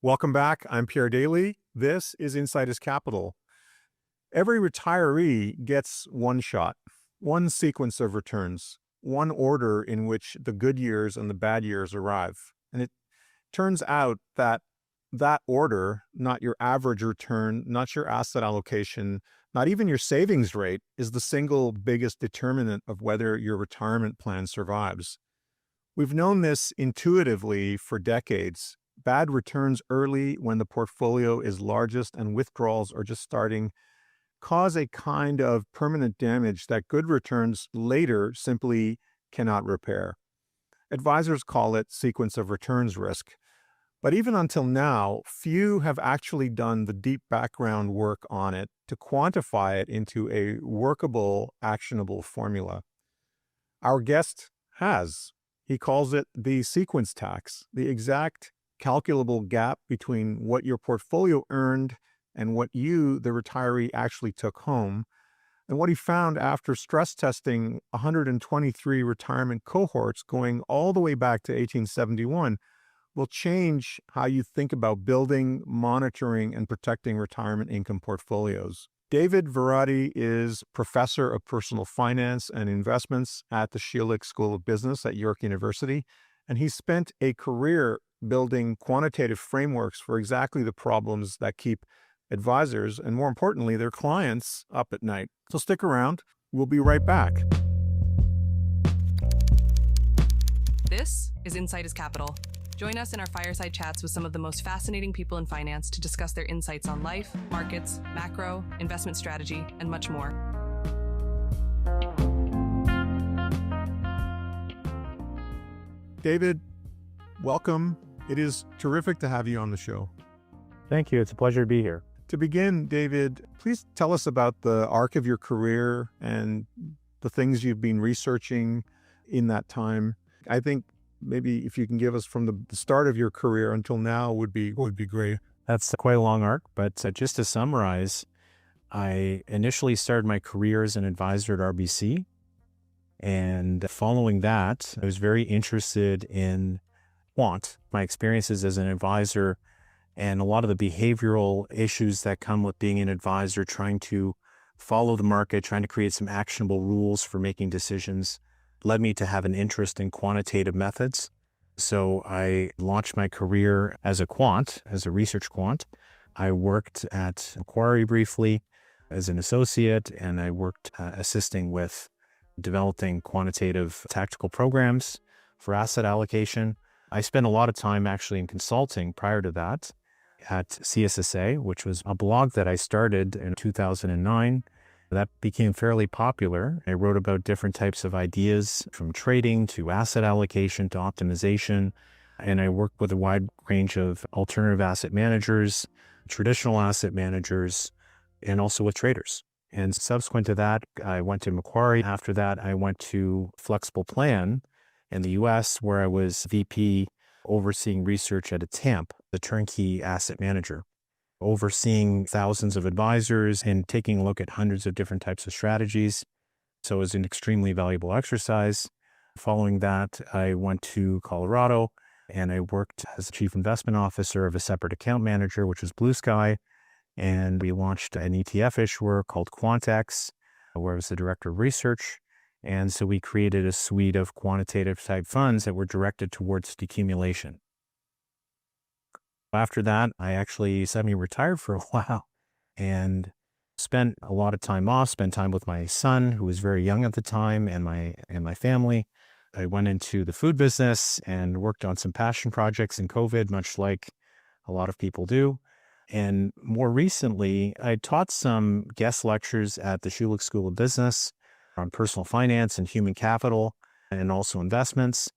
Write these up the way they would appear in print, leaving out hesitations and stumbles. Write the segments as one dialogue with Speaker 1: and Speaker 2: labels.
Speaker 1: Welcome back. I'm Pierre Daillie. This is Insiders Capital. Every retiree gets one shot, one sequence of returns, one order in which the good years and the bad years arrive. And it turns out that that order, not your average return, not your asset allocation, not even your savings rate, is the single biggest determinant of whether your retirement plan survives. We've known this intuitively for decades. Bad returns early when the portfolio is largest and withdrawals are just starting cause a kind of permanent damage that good returns later simply cannot repair. Advisors call it sequence of returns risk. But even until now, few have actually done the deep background work on it to quantify it into a workable, actionable formula. Our guest has. He calls it the sequence tax, the exact calculable gap between what your portfolio earned and what you, the retiree, actually took home. And what he found after stress testing 123 retirement cohorts going all the way back to 1871 will change how you think about building, monitoring, and protecting retirement income portfolios. David Varadi is professor of personal finance and investments at the Schulich School of Business at York University, and he spent a career building quantitative frameworks for exactly the problems that keep advisors, and more importantly, their clients, up at night. So stick around. We'll be right back.
Speaker 2: This is Insiders Capital. Join us in our fireside chats with some of the most fascinating people in finance to discuss their insights on life, markets, macro, investment strategy, and much more.
Speaker 1: David, welcome. It is terrific to have you on the show.
Speaker 3: Thank you. It's a pleasure to be here.
Speaker 1: To begin, David, please tell us about the arc of your career and the things you've been researching in that time. I think maybe if you can give us from the start of your career until now would be great.
Speaker 3: That's quite a long arc, but just to summarize, I initially started my career as an advisor at RBC. And following that, I was very interested in quant, my experiences as an advisor, and a lot of the behavioral issues that come with being an advisor, trying to follow the market, trying to create some actionable rules for making decisions, led me to have an interest in quantitative methods. So I launched my career as a quant, as a research quant. I worked at Macquarie briefly as an associate, and I worked assisting with developing quantitative tactical programs for asset allocation. I spent a lot of time actually in consulting prior to that at CSSA, which was a blog that I started in 2009. That became fairly popular. I wrote about different types of ideas from trading to asset allocation to optimization. And I worked with a wide range of alternative asset managers, traditional asset managers, and also with traders. And subsequent to that, I went to Macquarie. After that, I went to Flexible Plan in the US, where I was VP overseeing research at a TAMP, the turnkey asset manager, overseeing thousands of advisors and taking a look at hundreds of different types of strategies. So it was an extremely valuable exercise. Following that, I went to Colorado and I worked as chief investment officer of a separate account manager, which was Blue Sky. And we launched an ETF issuer called QuantX, where I was the director of research. And so we created a suite of quantitative type funds that were directed towards decumulation. After that, I actually semi-retired for a while and spent a lot of time off, spent time with my son, who was very young at the time, and my family. I went into the food business and worked on some passion projects in COVID, much like a lot of people do. And more recently, I taught some guest lectures at the Schulich School of Business on personal finance and human capital, and also investments.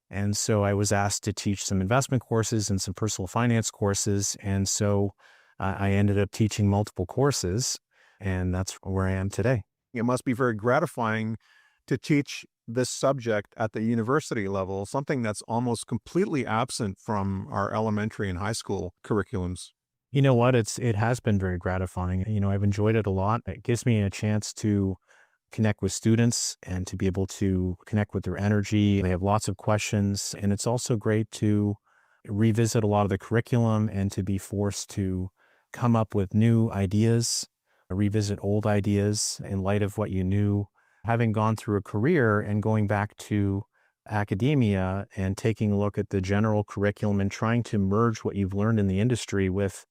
Speaker 3: And so I was asked to teach some investment courses and some personal finance courses. And so I ended up teaching multiple courses, and that's where I am today.
Speaker 1: It must be very gratifying to teach this subject at the university level, something that's almost completely absent from our elementary and high school curriculums.
Speaker 3: You know what? It has been very gratifying. I've enjoyed it a lot. It gives me a chance to connect with students and to be able to connect with their energy. They have lots of questions, and it's also great to revisit a lot of the curriculum and to be forced to come up with new ideas, revisit old ideas in light of what you knew. Having gone through a career and going back to academia and taking a look at the general curriculum and trying to merge what you've learned in the industry with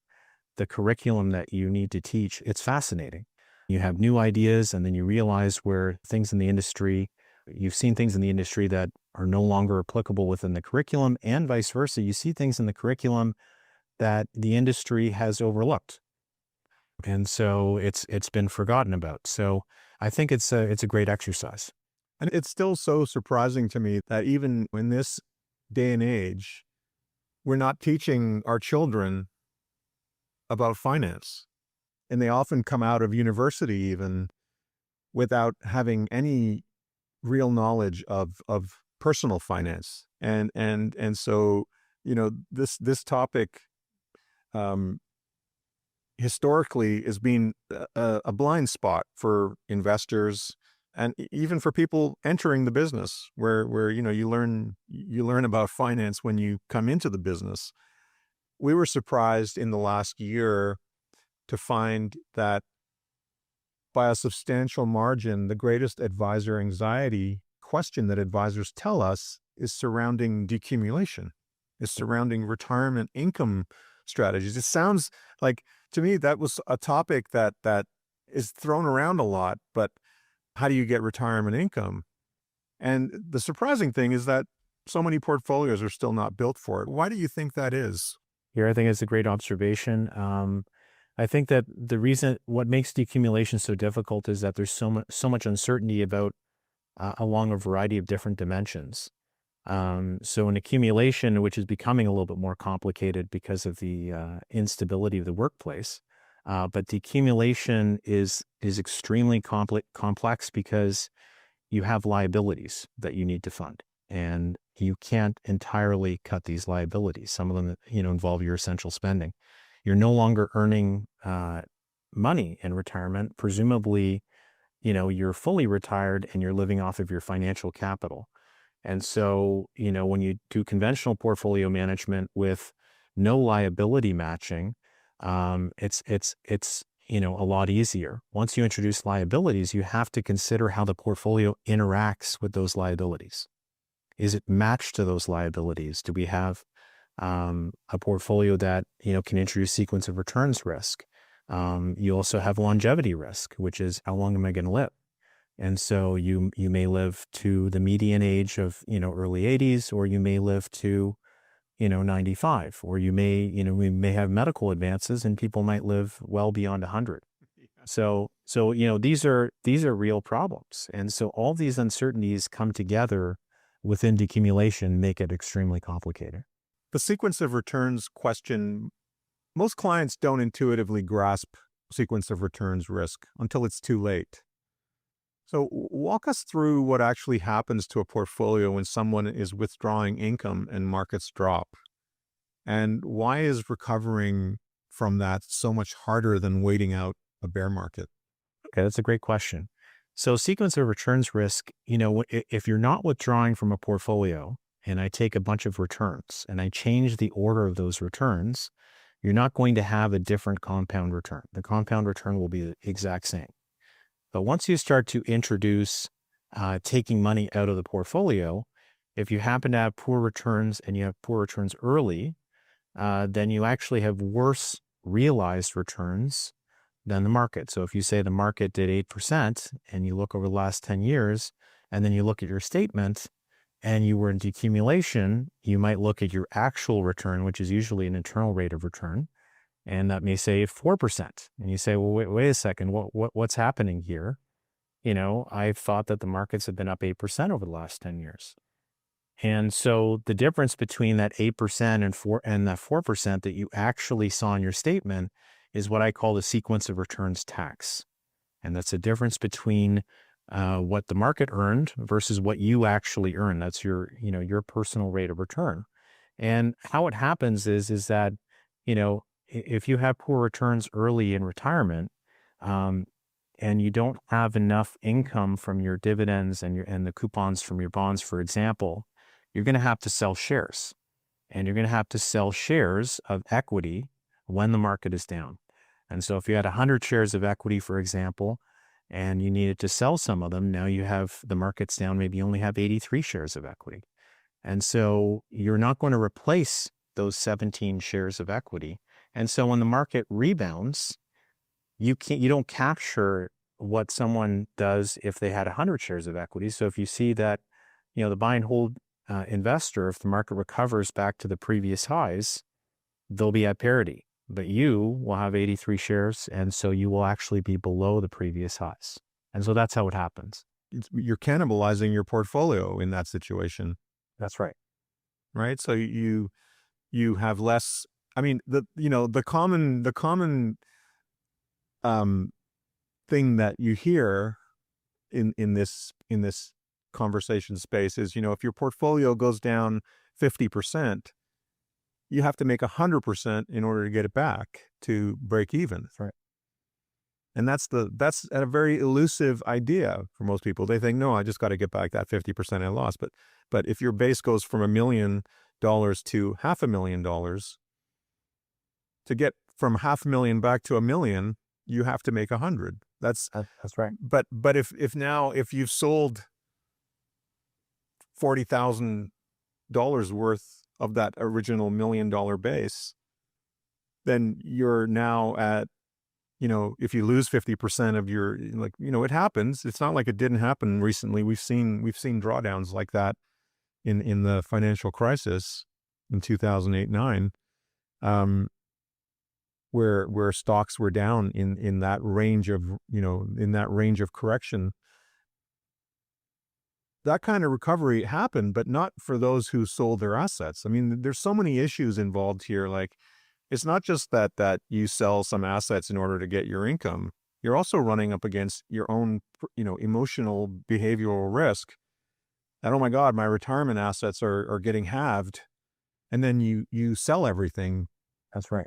Speaker 3: the curriculum that you need to teach, it's fascinating. You have new ideas, and then you realize where things in the industry, you've seen things in the industry that are no longer applicable within the curriculum, and vice versa. You see things in the curriculum that the industry has overlooked. And so it's been forgotten about. So I think it's a great exercise.
Speaker 1: And it's still so surprising to me that even in this day and age, we're not teaching our children about finance. And they often come out of university even without having any real knowledge of personal finance. And so, this topic historically has been a blind spot for investors and even for people entering the business, where you learn about finance when you come into the business. We were surprised in the last year to find that by a substantial margin, the greatest advisor anxiety question that advisors tell us is surrounding decumulation, is surrounding retirement income strategies. It sounds like, to me, that was a topic that is thrown around a lot, but how do you get retirement income? And the surprising thing is that so many portfolios are still not built for it. Why do you think that is?
Speaker 3: Here, I think it's a great observation. I think that the reason, what makes decumulation so difficult is that there's so much uncertainty about along a variety of different dimensions. So in accumulation, which is becoming a little bit more complicated because of the instability of the workplace, but decumulation is extremely complex because you have liabilities that you need to fund, and you can't entirely cut these liabilities. Some of them, involve your essential spending. You're no longer earning money in retirement. Presumably, you're fully retired and you're living off of your financial capital. And so, when you do conventional portfolio management with no liability matching, it's a lot easier. Once you introduce liabilities, you have to consider how the portfolio interacts with those liabilities. Is it matched to those liabilities? Do we have a portfolio that, can introduce sequence of returns risk? You also have longevity risk, which is how long am I going to live? And so you may live to the median age of, early 80s, or you may live to, 95, or we may have medical advances and people might live well beyond 100. So these are real problems. And so all these uncertainties come together within decumulation, make it extremely complicated.
Speaker 1: The sequence of returns question, most clients don't intuitively grasp sequence of returns risk until it's too late. So walk us through what actually happens to a portfolio when someone is withdrawing income and markets drop. And why is recovering from that so much harder than waiting out a bear market?
Speaker 3: Okay, that's a great question. So sequence of returns risk, if you're not withdrawing from a portfolio and I take a bunch of returns and I change the order of those returns, you're not going to have a different compound return. The compound return will be the exact same. But once you start to introduce taking money out of the portfolio, if you happen to have poor returns and you have poor returns early, then you actually have worse realized returns than the market. So if you say the market did 8% and you look over the last 10 years, and then you look at your statement and you were in decumulation, you might look at your actual return, which is usually an internal rate of return, and that may say 4%. And you say, well, wait a second, what's happening here? I thought that the markets have been up 8% over the last 10 years. And so the difference between that 8% and that 4% that you actually saw in your statement is what I call the sequence of returns tax. And that's the difference between what the market earned versus what you actually earned. That's your personal rate of return. And how it happens is that, if you have poor returns early in retirement, and you don't have enough income from your dividends and the coupons from your bonds, for example, you're going to have to sell shares. and you're going to have to sell shares of equity when the market is down. And so if you had 100 shares of equity, for example, and you needed to sell some of them, now you have the market's down, maybe you only have 83 shares of equity. And so you're not going to replace those 17 shares of equity. And so when the market rebounds, you don't capture what someone does if they had 100 shares of equity. So if you see that, the buy and hold investor, if the market recovers back to the previous highs, they'll be at parity. But you will have 83 shares, and so you will actually be below the previous highs. And so that's how it happens.
Speaker 1: You're cannibalizing your portfolio in that situation.
Speaker 3: That's right.
Speaker 1: Right? So you have less. I mean, the common thing that you hear in this conversation space is, if your portfolio goes down 50%, you have to make 100% in order to get it back to break even.
Speaker 3: That's right.
Speaker 1: And that's a very elusive idea for most people. They think, no, I just got to get back that 50% I lost. But if your base goes from $1 million to $500,000, to get from $500,000 back to $1 million, you have to make 100. That's
Speaker 3: right.
Speaker 1: But if you've sold $40,000 worth of that original $1 million base, then you're now at, if you lose 50% of your, it happens. It's not like it didn't happen recently. We've seen drawdowns like that in the financial crisis in 2008-9, where stocks were down in that range of correction. That kind of recovery happened, but not for those who sold their assets. I mean, there's so many issues involved here. Like, it's not just that you sell some assets in order to get your income. You're also running up against your own, emotional behavioral risk. And oh my God, my retirement assets are getting halved. And then you sell everything.
Speaker 3: That's right.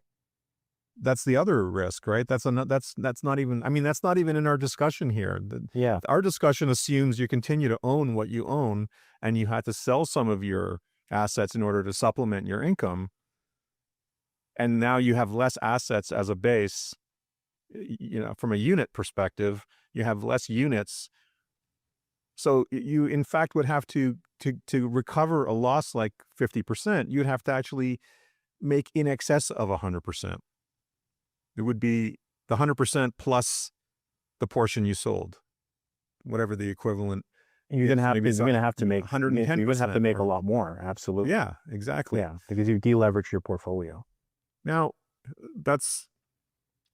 Speaker 1: That's the other risk, right? That's not even in our discussion here. Our discussion assumes you continue to own what you own, and you had to sell some of your assets in order to supplement your income. And now you have less assets as a base, from a unit perspective, you have less units. So you, in fact, would have to recover a loss like 50%, you'd have to actually make in excess of 100%. It would be the 100% plus the portion you sold, whatever the equivalent.
Speaker 3: You're going to have to make
Speaker 1: 110%.
Speaker 3: You're going to have to make a lot more. Absolutely.
Speaker 1: Yeah, exactly.
Speaker 3: Yeah, because you deleverage your portfolio.
Speaker 1: Now,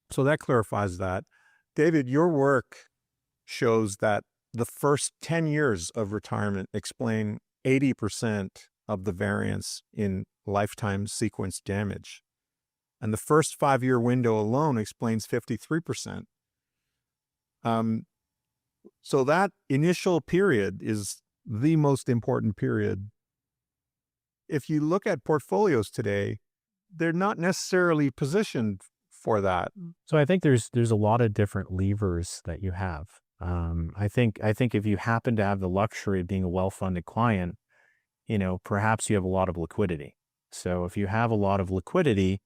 Speaker 1: so that clarifies that. David, your work shows that the first 10 years of retirement explain 80% of the variance in lifetime sequence damage. And the first 5-year window alone explains 53%. So that initial period is the most important period. If you look at portfolios today, they're not necessarily positioned for that.
Speaker 3: So I think there's a lot of different levers that you have. I think if you happen to have the luxury of being a well-funded client, perhaps you have a lot of liquidity. So if you have a lot of liquidity,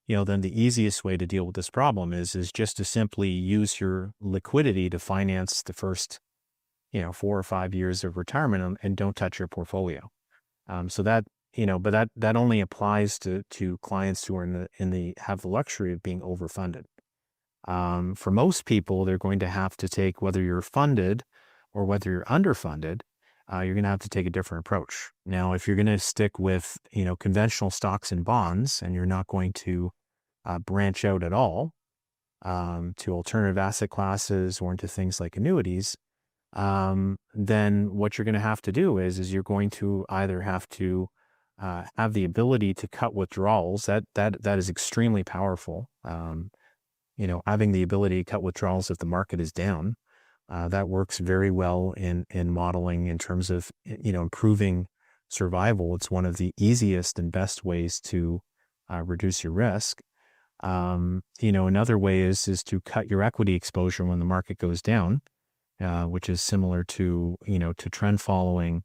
Speaker 3: then the easiest way to deal with this problem is just to simply use your liquidity to finance the first, 4 or 5 years of retirement and don't touch your portfolio. So that, but that only applies to clients who are have the luxury of being overfunded. For most people, they're going to have to take, whether you're funded or whether you're underfunded, you're going to have to take a different approach. Now, if you're going to stick with, conventional stocks and bonds, and you're not going to branch out at all to alternative asset classes or into things like annuities, then what you're going to have to do is you're going to either have to have the ability to cut withdrawals. That is extremely powerful. Having the ability to cut withdrawals if the market is down. That works very well in modeling in terms of, improving survival. It's one of the easiest and best ways to reduce your risk. Another way is to cut your equity exposure when the market goes down, which is similar to, to trend following,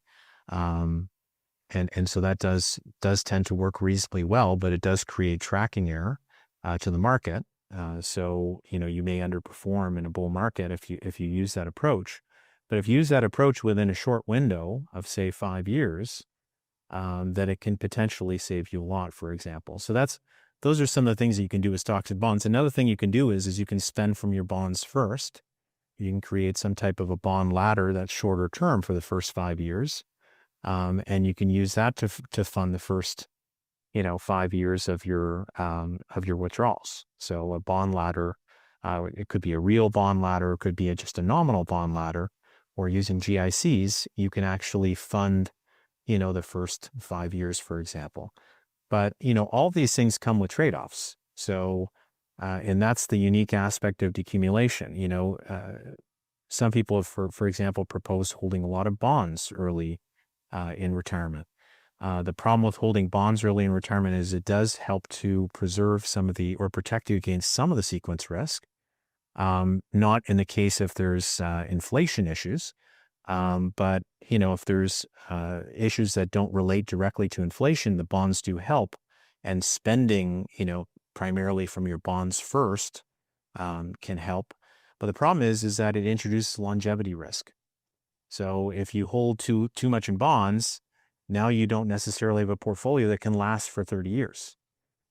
Speaker 3: And so that does tend to work reasonably well, but it does create tracking error to the market. So, you may underperform in a bull market if you use that approach. But if you use that approach within a short window of, say, 5 years, then it can potentially save you a lot, for example. So those are some of the things that you can do with stocks and bonds. Another thing you can do is you can spend from your bonds first. You can create some type of a bond ladder that's shorter term for the first 5 years. And you can use that to fund the first, 5 years of your withdrawals. So a bond ladder, it could be a real bond ladder, it could be just a nominal bond ladder, or using GICs, you can actually fund, the first 5 years, for example. But, all these things come with trade-offs. So, and that's the unique aspect of decumulation. Some people have, for example, proposed holding a lot of bonds early in retirement. The problem with holding bonds early in retirement is it does help to preserve or protect you against some of the sequence risk. Not in the case if there's inflation issues, but if there's issues that don't relate directly to inflation, the bonds do help. And spending, primarily from your bonds first, can help. But the problem is that it introduces longevity risk. So if you hold too much in bonds, now you don't necessarily have a portfolio that can last for 30 years.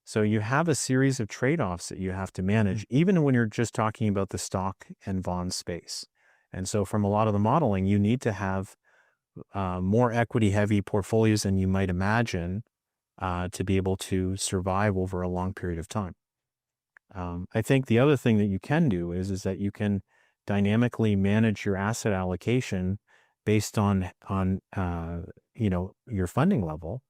Speaker 3: So you have a series of trade-offs that you have to manage, even when you're just talking about the stock and bond space. And so from a lot of the modeling, you need to have more equity-heavy portfolios than you might imagine to be able to survive over a long period of time. I think the other thing that you can do is that you can dynamically manage your asset allocation based on your funding level,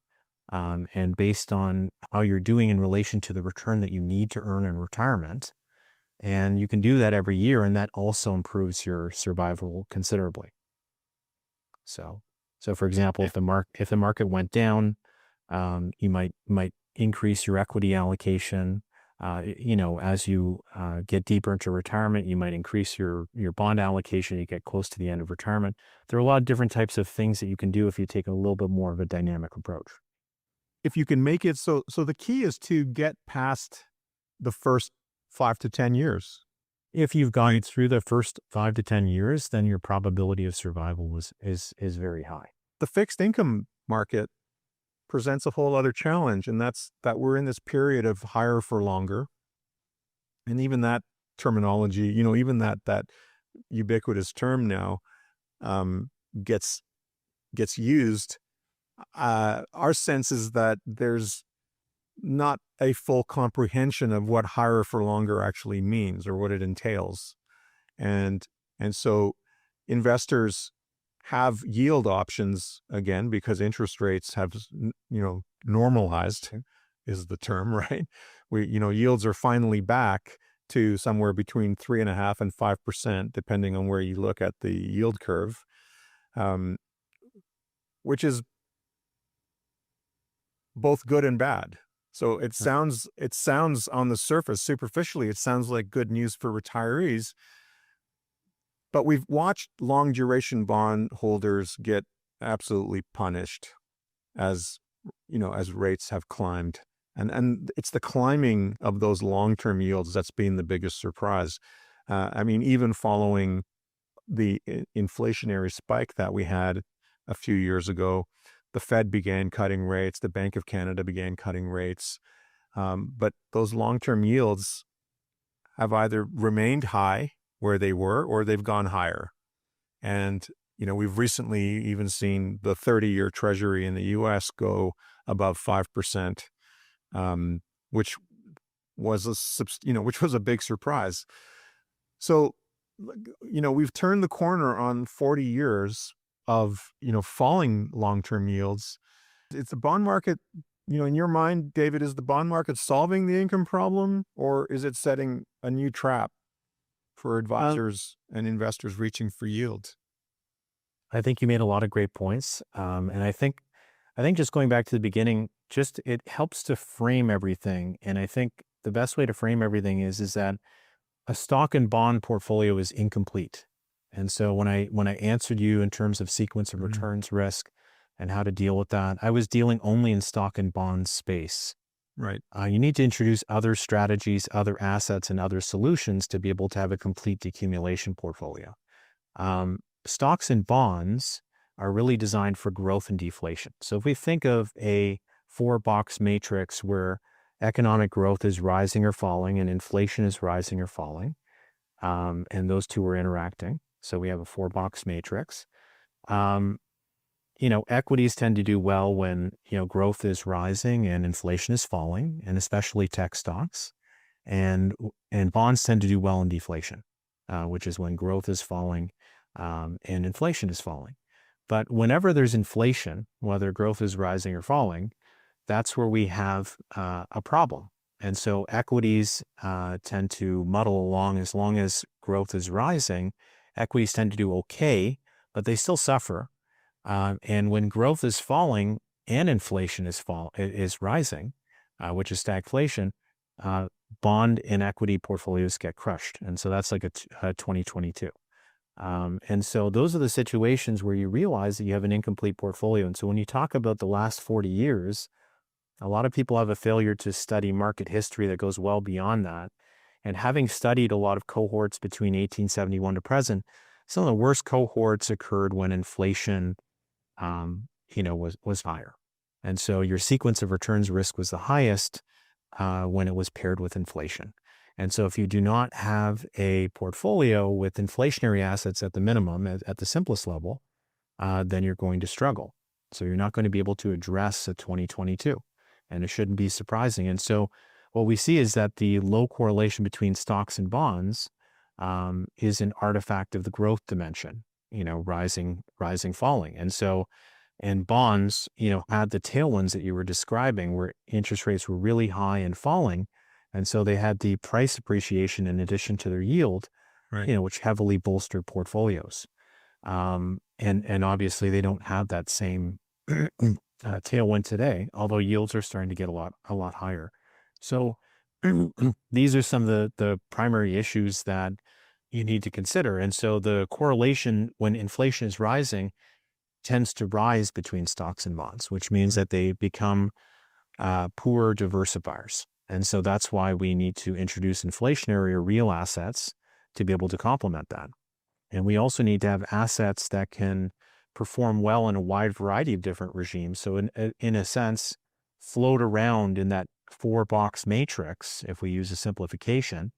Speaker 3: and based on how you're doing in relation to the return that you need to earn in retirement. And you can do that every year, and that also improves your survival considerably. So for example, if the market went down, you might increase your equity allocation. As you get deeper into retirement, you might increase your bond allocation. You get close to the end of retirement. There are a lot of different types of things that you can do if you take a little bit more of a dynamic approach.
Speaker 1: If you can make it so the key is to get past the first 5 to 10 years.
Speaker 3: If you've gone through the first 5 to 10 years, then your probability of survival is very high.
Speaker 1: The fixed income market presents a whole other challenge, and that's that we're in this period of higher for longer. And even that terminology, even that ubiquitous term now gets used. Our sense is that there's not a full comprehension of what higher for longer actually means or what it entails. And so investors have yield options again because interest rates have, normalized is the term, right? Yields are finally back to somewhere between 3.5% and 5%, depending on where you look at the yield curve, which is both good and bad. So it sounds on the surface, superficially, it sounds like good news for retirees. But we've watched long duration bond holders get absolutely punished as rates have climbed. And it's the climbing of those long-term yields that's been the biggest surprise. Even following the inflationary spike that we had a few years ago, the Fed began cutting rates, the Bank of Canada began cutting rates. But those long-term yields have either remained high where they were, or they've gone higher. And, we've recently even seen the 30-year Treasury in the U.S. go above 5%, which was a big surprise. So, we've turned the corner on 40 years of, falling long-term yields. It's the bond market, in your mind, David, is the bond market solving the income problem, or is it setting a new trap for advisors and investors reaching for yield?
Speaker 3: I think you made a lot of great points. And I think just going back to the beginning, it helps to frame everything. And I think the best way to frame everything is that a stock and bond portfolio is incomplete. And so when I answered you in terms of sequence of returns risk, and how to deal with that. I was dealing only in stock and bond space.
Speaker 1: Right.
Speaker 3: You need to introduce other strategies, other assets, and other solutions to be able to have a complete decumulation portfolio. Stocks and bonds are really designed for growth and deflation. So if we think of a 4-box matrix where economic growth is rising or falling and inflation is rising or falling, and those two are interacting. So we have a 4-box matrix. Equities tend to do well when, growth is rising and inflation is falling, and especially tech stocks. And bonds tend to do well in deflation, which is when growth is falling and inflation is falling. But whenever there's inflation, whether growth is rising or falling, that's where we have a problem. And so equities tend to muddle along. As long as growth is rising, equities tend to do okay, but they still suffer. And when growth is falling and inflation is rising, which is stagflation, bond and equity portfolios get crushed. And so that's like a 2022. And so those are the situations where you realize that you have an incomplete portfolio. And so when you talk about the last 40 years, a lot of people have a failure to study market history that goes well beyond that. And having studied a lot of cohorts between 1871 to present, some of the worst cohorts occurred when inflation, was higher. And so your sequence of returns risk was the highest when it was paired with inflation. And so if you do not have a portfolio with inflationary assets at the minimum, at the simplest level, then you're going to struggle. So you're not going to be able to address a 2022. And it shouldn't be surprising. And so what we see is that the low correlation between stocks and bonds is an artifact of the growth dimension, rising, falling. And so, and bonds, had the tailwinds that you were describing where interest rates were really high and falling. And so they had the price appreciation in addition to their yield,
Speaker 1: Right.
Speaker 3: which heavily bolstered portfolios. And obviously they don't have that same tailwind today, although yields are starting to get a lot higher. So these are some of the primary issues that you need to consider. And so the correlation when inflation is rising tends to rise between stocks and bonds, which means that they become poor diversifiers. And so that's why we need to introduce inflationary or real assets to be able to complement that. And we also need to have assets that can perform well in a wide variety of different regimes. So in a sense, float around in that 4-box matrix. If we use a simplification,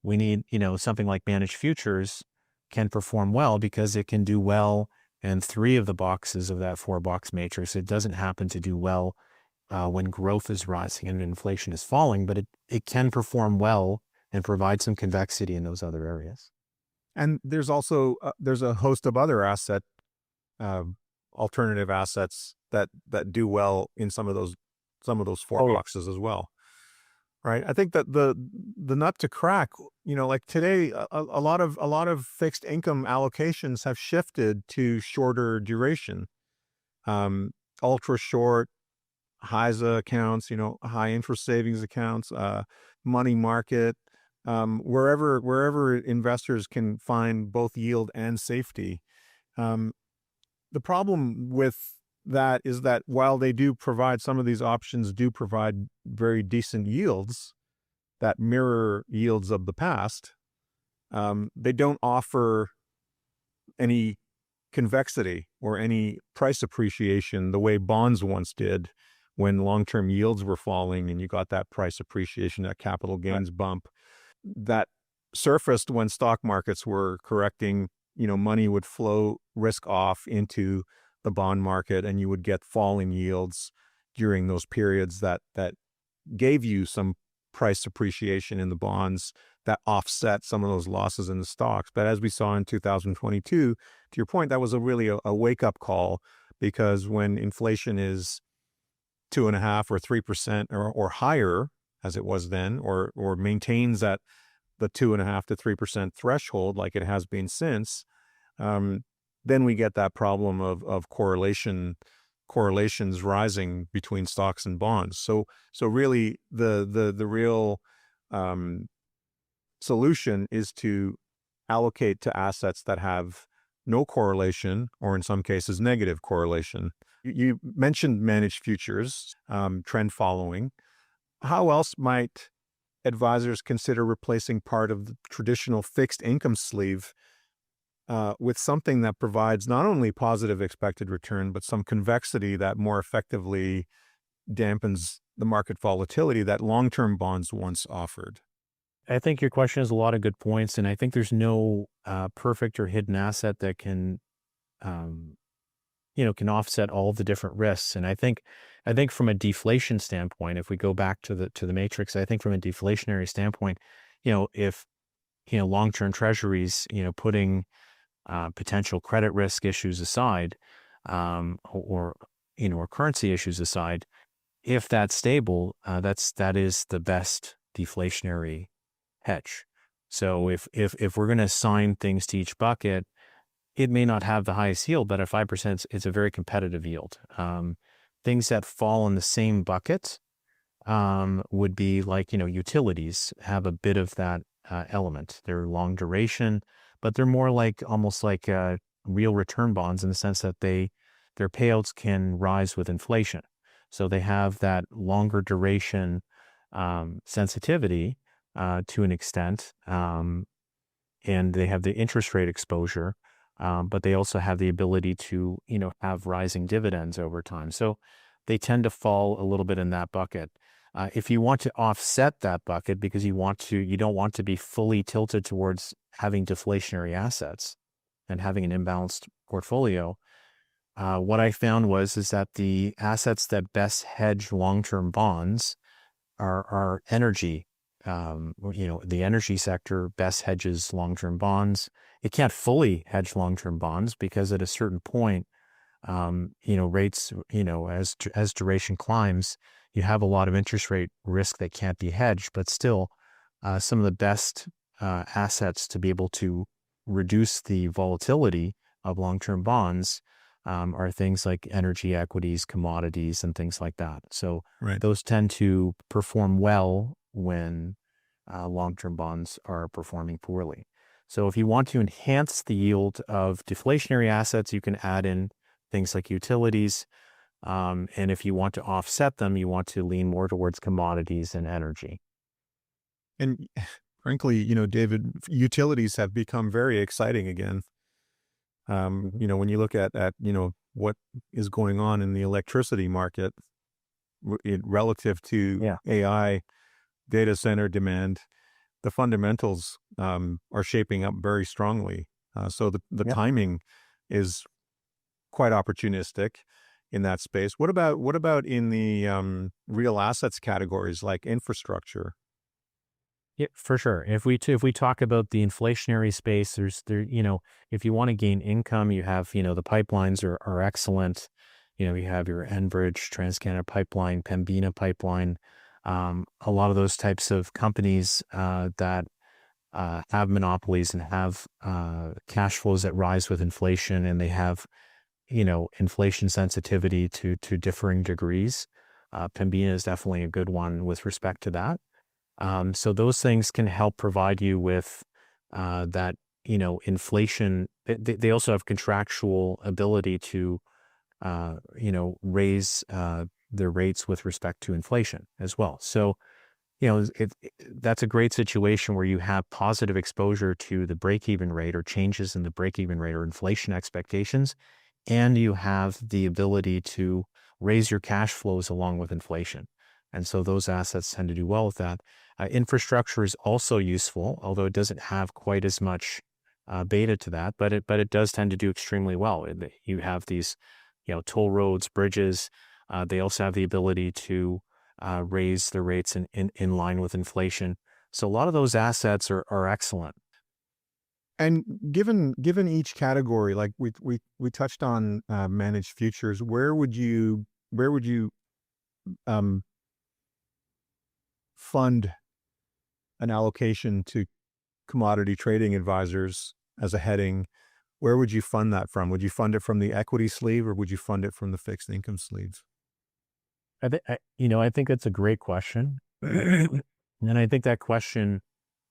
Speaker 3: we need, something like managed futures can perform well because it can do well in 3 of the boxes of that 4-box matrix. It doesn't happen to do well when growth is rising and inflation is falling, but it can perform well and provide some convexity in those other areas.
Speaker 1: And there's also there's a host of other alternative assets that do well in some of those 4 boxes as well, right? I think that the nut to crack, like today, a lot of fixed income allocations have shifted to shorter duration, ultra short, HISA accounts, high interest savings accounts, money market, wherever investors can find both yield and safety. The problem with that is that while they do provide, some of these options do provide very decent yields that mirror yields of the past, they don't offer any convexity or any price appreciation the way bonds once did when long-term yields were falling and you got that price appreciation, that capital gains bump that surfaced when stock markets were correcting. Money would flow risk off into the bond market and you would get falling yields during those periods that gave you some price appreciation in the bonds that offset some of those losses in the stocks. But as we saw in 2022, to your point, that was really a wake-up call, because when inflation is 2.5 or 3% or higher, as it was then, or maintains at the 2.5 to 3% threshold like it has been since, then we get that problem of correlations rising between stocks and bonds. So really the real solution is to allocate to assets that have no correlation, or in some cases negative correlation, You mentioned managed futures, trend following. How else might advisors consider replacing part of the traditional fixed income sleeve with something that provides not only positive expected return, but some convexity that more effectively dampens the market volatility that long-term bonds once offered?
Speaker 3: I think your question has a lot of good points, and I think there's no perfect or hidden asset that can, um, can offset all of the different risks. And I think from a deflation standpoint, if we go back to the matrix, I think from a deflationary standpoint, if long-term treasuries, putting potential credit risk issues aside, or or currency issues aside, if that's stable, that is the best deflationary hedge. So if we're going to assign things to each bucket, it may not have the highest yield, but at 5%, it's a very competitive yield. Things that fall in the same bucket would be like, utilities have a bit of that element. They're long duration, but they're more like almost like real return bonds in the sense that their payouts can rise with inflation. So they have that longer duration sensitivity to an extent, and they have the interest rate exposure, but they also have the ability to, have rising dividends over time. So they tend to fall a little bit in that bucket. If you want to offset that bucket because you don't want to be fully tilted towards having deflationary assets and having an imbalanced portfolio, what I found is that the assets that best hedge long-term bonds are energy. The energy sector best hedges long-term bonds. It can't fully hedge long-term bonds because at a certain point, rates, as duration climbs, you have a lot of interest rate risk that can't be hedged, but still, some of the best assets to be able to reduce the volatility of long-term bonds are things like energy equities, commodities, and things like that. So
Speaker 1: Right.
Speaker 3: those tend to perform well when long-term bonds are performing poorly. So if you want to enhance the yield of deflationary assets, you can add in things like utilities. And if you want to offset them, you want to lean more towards commodities and energy.
Speaker 1: And frankly, David, utilities have become very exciting again. When you look at what is going on in the electricity market relative to
Speaker 3: Yeah.
Speaker 1: AI data center demand, the fundamentals are shaping up very strongly. So the
Speaker 3: Yep.
Speaker 1: timing is quite opportunistic in that space. What about in the real assets categories like infrastructure?
Speaker 3: Yeah, for sure. If we talk about the inflationary space, if you want to gain income, you have, the pipelines are excellent. You have your Enbridge, TransCanada Pipeline, Pembina Pipeline, a lot of those types of companies that have monopolies and have cash flows that rise with inflation, and they have, inflation sensitivity to differing degrees. Pembina is definitely a good one with respect to that. So those things can help provide you with that, inflation. They also have contractual ability to, raise their rates with respect to inflation as well. So, that's a great situation where you have positive exposure to the break-even rate or changes in the break-even rate or inflation expectations, and you have the ability to raise your cash flows along with inflation. And so those assets tend to do well with that. Infrastructure is also useful, although it doesn't have quite as much beta to that, but it does tend to do extremely well. You have these, toll roads, bridges. They also have the ability to raise the rates in line with inflation. So a lot of those assets are excellent.
Speaker 1: And given each category, like we touched on managed futures, where would you um, fund an allocation to commodity trading advisors as a heading? Where would you fund that from? Would you fund it from the equity sleeve, or would you fund it from the fixed income sleeve?
Speaker 3: I think that's a great question. And I think that question,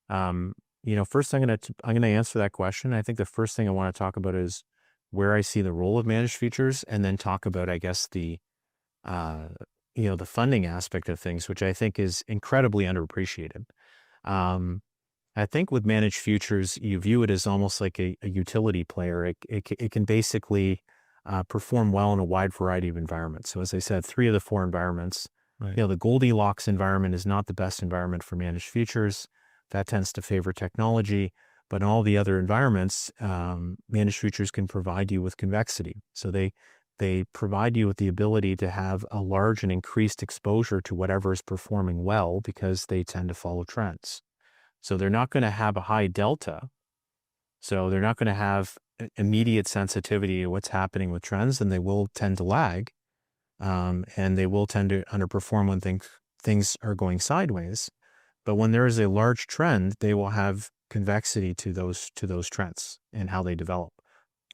Speaker 3: first I'm going to answer that question. I think the first thing I want to talk about is where I see the role of managed futures, and then talk about, I guess, the the funding aspect of things, which I think is incredibly underappreciated. I think with managed futures, you view it as almost like a utility player. It can basically perform well in a wide variety of environments. So as I said, 3 of the 4 environments.
Speaker 1: Right.
Speaker 3: The Goldilocks environment is not the best environment for managed futures. That tends to favor technology. But in all the other environments, managed futures can provide you with convexity. So they provide you with the ability to have a large and increased exposure to whatever is performing well, because they tend to follow trends. So they're not going to have a high delta. So they're not going to have immediate sensitivity to what's happening with trends, and they will tend to lag. And they will tend to underperform when things are going sideways. But when there is a large trend, they will have convexity to those trends and how they develop.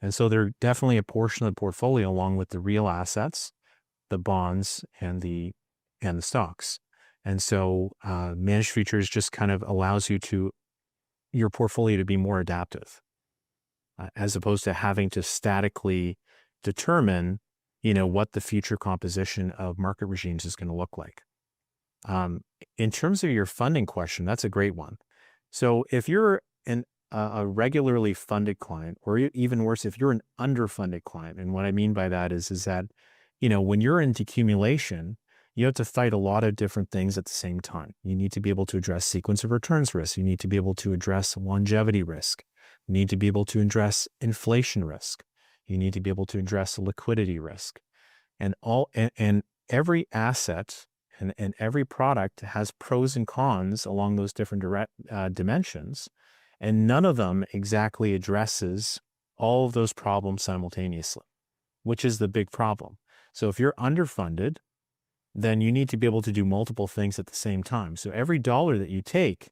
Speaker 3: And so they're definitely a portion of the portfolio, along with the real assets, the bonds, and the stocks. And so managed futures just kind of allows your portfolio to be more adaptive, as opposed to having to statically determine, what the future composition of market regimes is going to look like. In terms of your funding question, that's a great one. So if you're a regularly funded client, or even worse, if you're an underfunded client, and what I mean by that is that, when you're in decumulation, you have to fight a lot of different things at the same time. You need to be able to address sequence of returns risk. You need to be able to address longevity risk. You need to be able to address inflation risk. You need to be able to address liquidity risk. And every asset and every product has pros and cons along those different dimensions. And none of them exactly addresses all of those problems simultaneously, which is the big problem. So if you're underfunded, then you need to be able to do multiple things at the same time. So every dollar that you take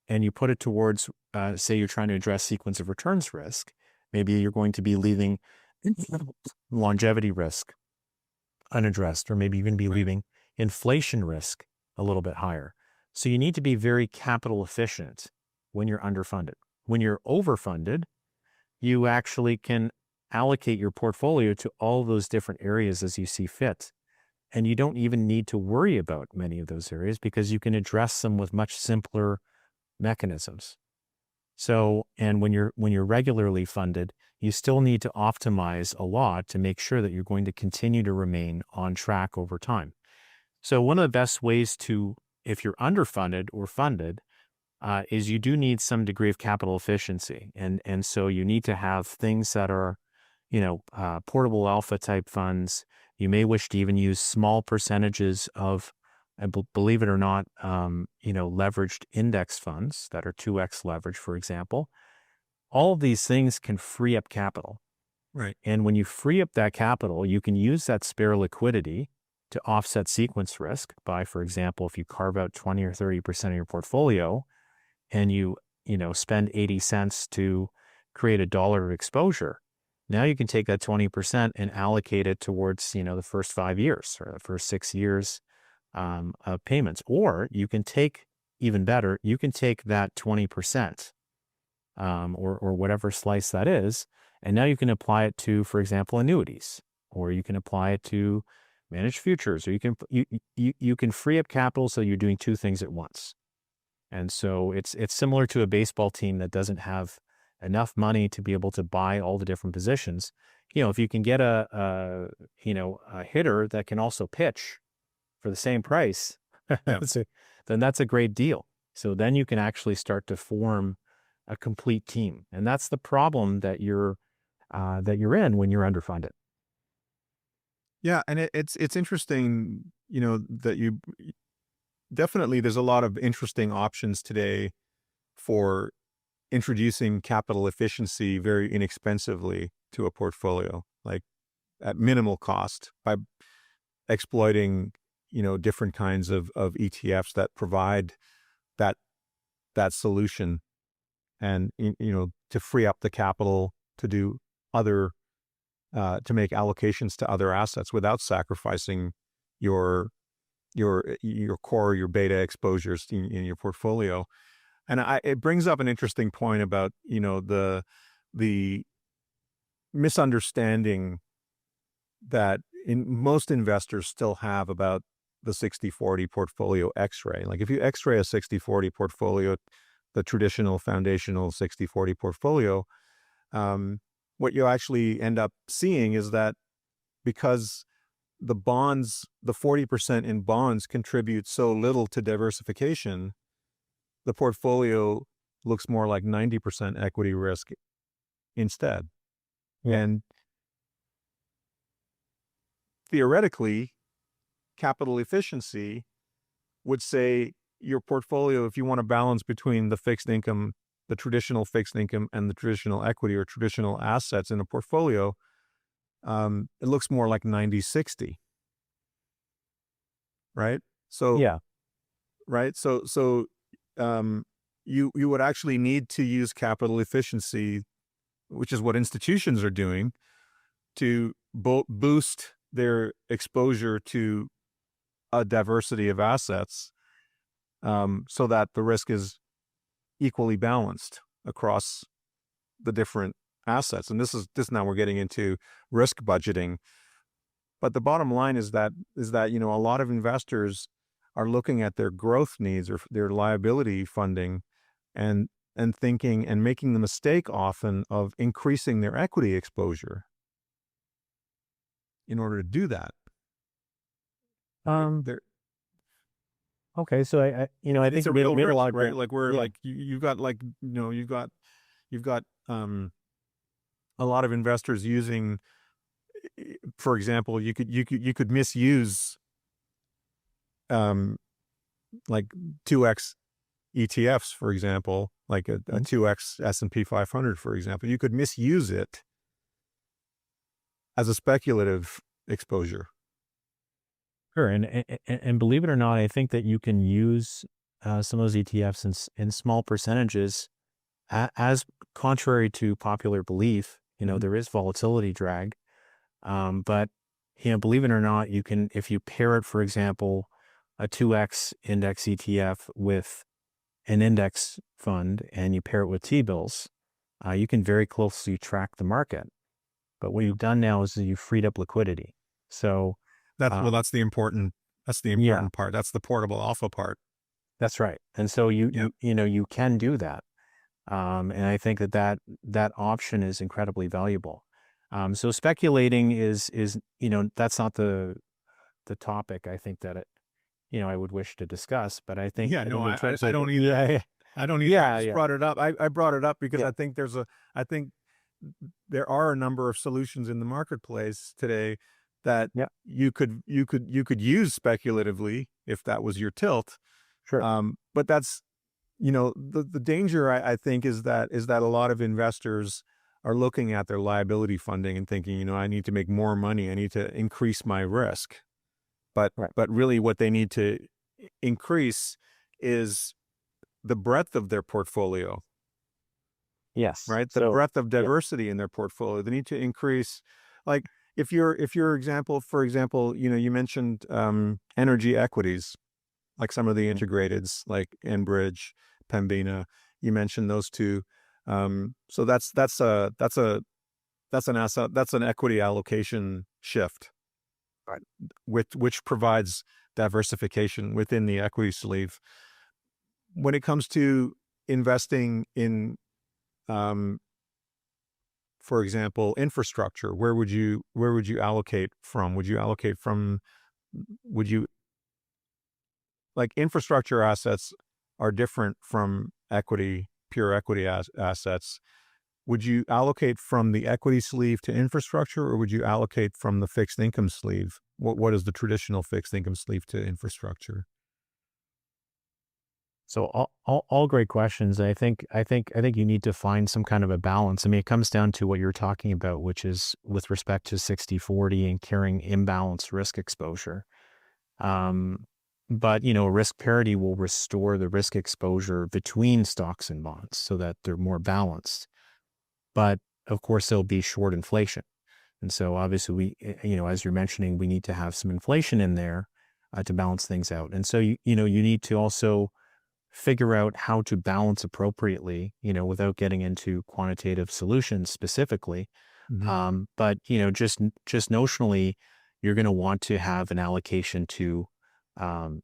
Speaker 3: and you put it towards, say you're trying to address sequence of returns risk, maybe you're going to be leaving longevity risk unaddressed, or maybe you're going to be leaving inflation risk a little bit higher. So you need to be very capital efficient when you're underfunded. When you're overfunded, you actually can allocate your portfolio to all those different areas as you see fit. And you don't even need to worry about many of those areas, because you can address them with much simpler mechanisms. So, and when you're regularly funded, you still need to optimize a lot to make sure that you're going to continue to remain on track over time. So one of the best ways to, if you're underfunded or funded, is you do need some degree of capital efficiency. And so you need to have things that are, portable alpha type funds. You may wish to even use small percentages of, believe it or not, leveraged index funds that are 2x leverage, for example. All of these things can free up capital.
Speaker 1: Right.
Speaker 3: And when you free up that capital, you can use that spare liquidity to offset sequence risk by, for example, if you carve out 20 or 30% of your portfolio and you spend 80 cents to create $1 of exposure, now you can take that 20% and allocate it towards, the first 5 years or the first 6 years of payments. Or you can take, even better, you can take that 20% or whatever slice that is, and now you can apply it to, for example, annuities, or you can apply it to managed futures, or you can free up capital so you're doing 2 things at once. And so it's similar to a baseball team that doesn't have enough money to be able to buy all the different positions. If you can get a hitter that can also pitch for the same price,
Speaker 1: Yeah.
Speaker 3: then that's a great deal. So then you can actually start to form a complete team. And that's the problem that you're in when you're underfunded.
Speaker 1: Yeah, and it's interesting, that you definitely, there's a lot of interesting options today for introducing capital efficiency very inexpensively to a portfolio, like at minimal cost, by exploiting, different kinds of ETFs that provide that solution, and, to free up the capital to do other, to make allocations to other assets without sacrificing your core, your beta exposures in your portfolio. And it brings up an interesting point about, the misunderstanding that most investors still have about the 60/40 portfolio x-ray. Like if you x-ray a 60/40 portfolio, the traditional foundational 60/40 portfolio, what you actually end up seeing is that because the bonds, the 40% in bonds contribute so little to diversification, the portfolio looks more like 90% equity risk instead.
Speaker 3: Yeah.
Speaker 1: And theoretically, capital efficiency would say your portfolio, if you want to balance between the fixed income, the traditional fixed income and the traditional equity or traditional assets in a portfolio, it looks more like 90/60, right? So,
Speaker 3: Yeah.
Speaker 1: right. So, you would actually need to use capital efficiency, which is what institutions are doing, to boost their exposure to a diversity of assets, so that the risk is equally balanced across the different assets. And this now we're getting into risk budgeting. But the bottom line is that a lot of investors are looking at their growth needs or their liability funding and thinking and making the mistake often of increasing their equity exposure in order to do that. They're,
Speaker 3: Okay, so I think
Speaker 1: it's a
Speaker 3: we
Speaker 1: real
Speaker 3: made a
Speaker 1: risk,
Speaker 3: lot of
Speaker 1: right?
Speaker 3: ground.
Speaker 1: Like we're
Speaker 3: Yeah.
Speaker 1: like you've got a lot of investors using, for example, you could misuse like 2x ETFs, for example, like a 2x S&P 500, for example. You could misuse it as a speculative exposure.
Speaker 3: Sure, and believe it or not, I think that you can use some of those ETFs in small percentages, as contrary to popular belief. There is volatility drag, but believe it or not, you can, if you pair it, for example, a 2x index ETF with an index fund, and you pair it with T-bills, you can very closely track the market. But what you've done now is that you've freed up liquidity. So
Speaker 1: That's the important part. That's the portable alpha part.
Speaker 3: that's right. And so you can do that. And I think that option is incredibly valuable. So speculating is that's not the topic I think that I would wish to discuss, but I think
Speaker 1: Yeah, no,
Speaker 3: in terms of,
Speaker 1: I don't either. I don't either.
Speaker 3: Yeah,
Speaker 1: I just
Speaker 3: yeah.
Speaker 1: brought it up. I brought it up because
Speaker 3: Yeah.
Speaker 1: I think there are a number of solutions in the marketplace today that
Speaker 3: Yeah.
Speaker 1: you could use speculatively if that was your tilt.
Speaker 3: Sure.
Speaker 1: But that's, the danger I think is that a lot of investors are looking at their liability funding and thinking, I need to make more money. I need to increase my risk. But
Speaker 3: Right.
Speaker 1: really what they need to increase is the breadth of their portfolio,
Speaker 3: Yes.
Speaker 1: right? The
Speaker 3: So
Speaker 1: breadth of
Speaker 3: yeah.
Speaker 1: diversity in their portfolio. They need to increase, like if your example, for example, you mentioned energy equities, like some of the integrateds like Enbridge, Pembina. You mentioned those two. So that's an equity allocation shift,
Speaker 3: Right.
Speaker 1: which provides diversification within the equity sleeve. When it comes to investing in, for example, infrastructure, where would you allocate from? Would you like infrastructure assets are different from pure equity assets. Would you allocate from the equity sleeve to infrastructure, or would you allocate from the fixed income sleeve? What is the traditional fixed income sleeve to infrastructure?
Speaker 3: So all great questions. I think you need to find some kind of a balance. I mean, it comes down to what you're talking about, which is with respect to 60/40 and carrying imbalanced risk exposure. But risk parity will restore the risk exposure between stocks and bonds so that they're more balanced. But of course, there'll be short inflation, and so obviously as you're mentioning, we need to have some inflation in there to balance things out. And so you need to also figure out how to balance appropriately, without getting into quantitative solutions specifically. But just notionally, you're going to want to have an allocation to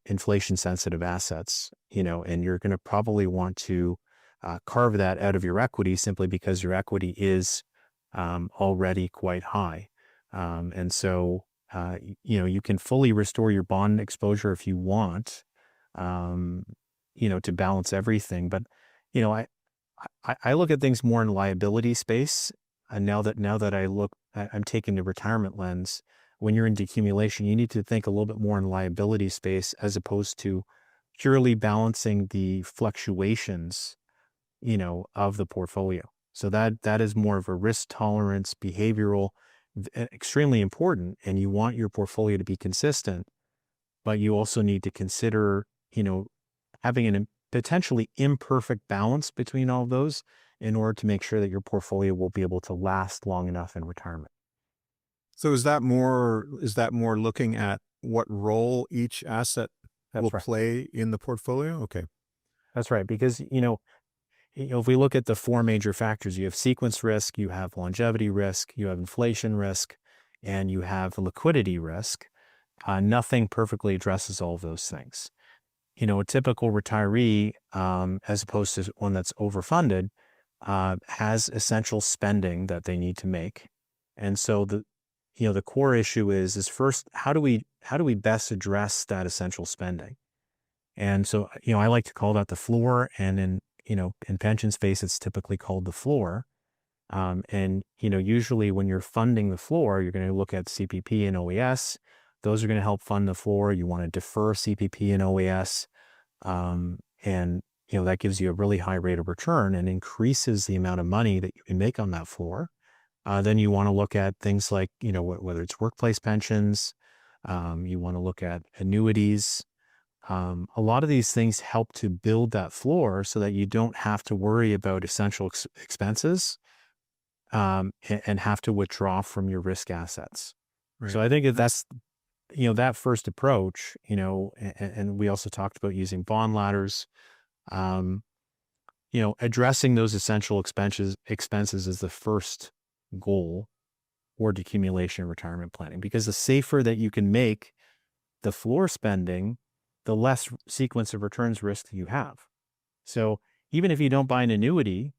Speaker 3: inflation sensitive assets, and you're going to probably want to carve that out of your equity simply because your equity is already quite high. And so, you can fully restore your bond exposure if you want, to balance everything. But, I look at things more in liability space. And now that I'm taking the retirement lens. When you're in decumulation, you need to think a little bit more in liability space as opposed to purely balancing the fluctuations, of the portfolio. So that is more of a risk tolerance, behavioral, extremely important. And you want your portfolio to be consistent, but you also need to consider, having an potentially imperfect balance between all of those in order to make sure that your portfolio will be able to last long enough in retirement.
Speaker 1: So is that more looking at what role each asset will play in the portfolio? Okay.
Speaker 3: That's right. Because, if we look at the four major factors, you have sequence risk, you have longevity risk, you have inflation risk, and you have liquidity risk. Nothing perfectly addresses all of those things. A typical retiree, as opposed to one that's overfunded, has essential spending that they need to make. And so the core issue is first, how do we best address that essential spending? And so, I like to call that the floor, and in pension space, it's typically called the floor. And usually when you're funding the floor, you're going to look at CPP and OAS. Those are going to help fund the floor. You want to defer CPP and OAS. And that gives you a really high rate of return and increases the amount of money that you can make on that floor. Then you want to look at things like, whether it's workplace pensions, you want to look at annuities. A lot of these things help to build that floor so that you don't have to worry about essential expenses and have to withdraw from your risk assets. Right. So I think that's, that first approach, and we also talked about using bond ladders, addressing those essential expenses is the first goal for decumulation and retirement planning, because the safer that you can make the floor spending, the less sequence of returns risk you have. So even if you don't buy an annuity,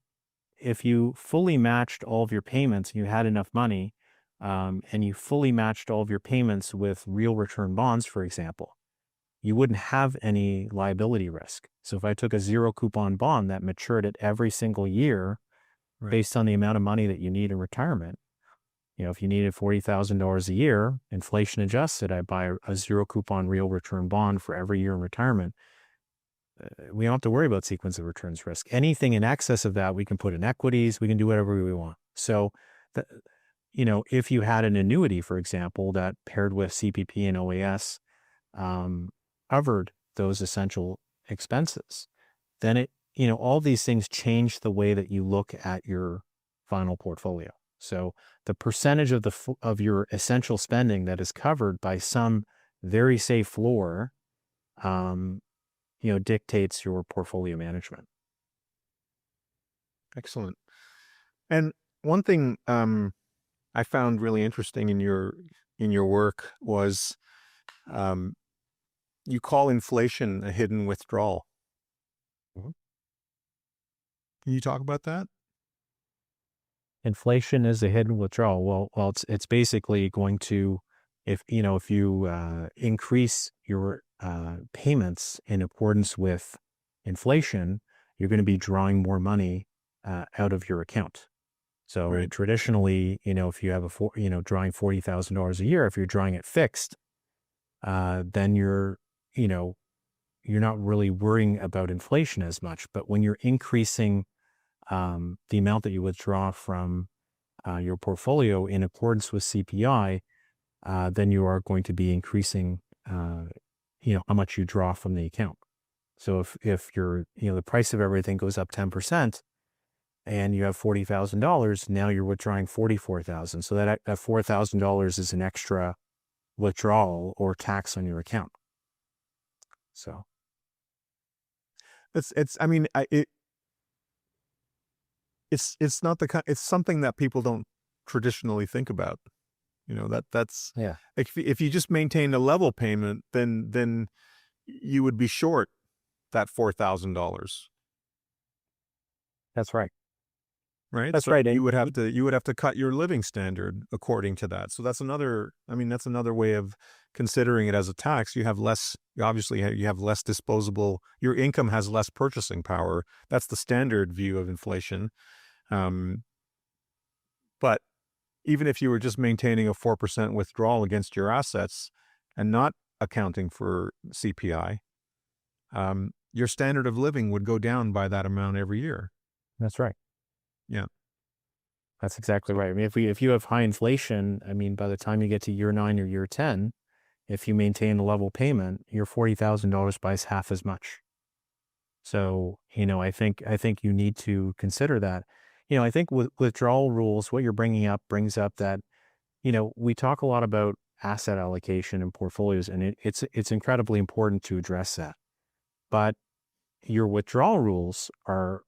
Speaker 3: if you fully matched all of your payments and you had enough money, and you fully matched all of your payments with real return bonds, for example, you wouldn't have any liability risk. So if I took a zero coupon bond that matured at every single year, right, based on the amount of money that you need in retirement, if you needed $40,000 a year, inflation adjusted, I buy a zero coupon real return bond for every year in retirement. We don't have to worry about sequence of returns risk. Anything in excess of that, we can put in equities. We can do whatever we want. So, if you had an annuity, for example, that paired with CPP and OAS, covered those essential expenses, then all these things change the way that you look at your final portfolio. So the percentage of your essential spending that is covered by some very safe floor, dictates your portfolio management.
Speaker 1: Excellent. And one thing I found really interesting in your work was you call inflation a hidden withdrawal.
Speaker 3: Mm-hmm.
Speaker 1: Can you talk about that?
Speaker 3: Inflation is a hidden withdrawal. Well, it's basically going to, if you increase your payments in accordance with inflation, you're going to be drawing more money out of your account. So right, traditionally, if you have drawing $40,000 a year, if you're drawing it fixed, then you're not really worrying about inflation as much. But when you're increasing the amount that you withdraw from your portfolio in accordance with CPI, then you are going to be increasing, how much you draw from the account. So if the price of everything goes up 10% and you have $40,000, now you're withdrawing $44,000. So that $4,000 is an extra withdrawal or tax on your account. So
Speaker 1: it's not it's something that people don't traditionally think about. That's
Speaker 3: Yeah,
Speaker 1: if you just maintain a level payment, then you would be short that $4,000,
Speaker 3: that's right.
Speaker 1: right?
Speaker 3: That's
Speaker 1: So
Speaker 3: right.
Speaker 1: you would have
Speaker 3: And
Speaker 1: to cut your living standard according to that. So that's another. I mean, that's another way of considering it as a tax. You obviously you have less disposable. Your income has less purchasing power. That's the standard view of inflation. Um, but even if you were just maintaining a 4% withdrawal against your assets and not accounting for CPI, your standard of living would go down by that amount every year.
Speaker 3: that's right.
Speaker 1: Yeah.
Speaker 3: That's exactly
Speaker 1: So
Speaker 3: right. I mean, if you have high inflation, I mean, by the time you get to year 9 or year 10, if you maintain a level payment, your $40,000 buys half as much. So, I think you need to consider that. I think with withdrawal rules, what you're bringing up brings up that, we talk a lot about asset allocation and portfolios, and it's incredibly important to address that. But your withdrawal rules are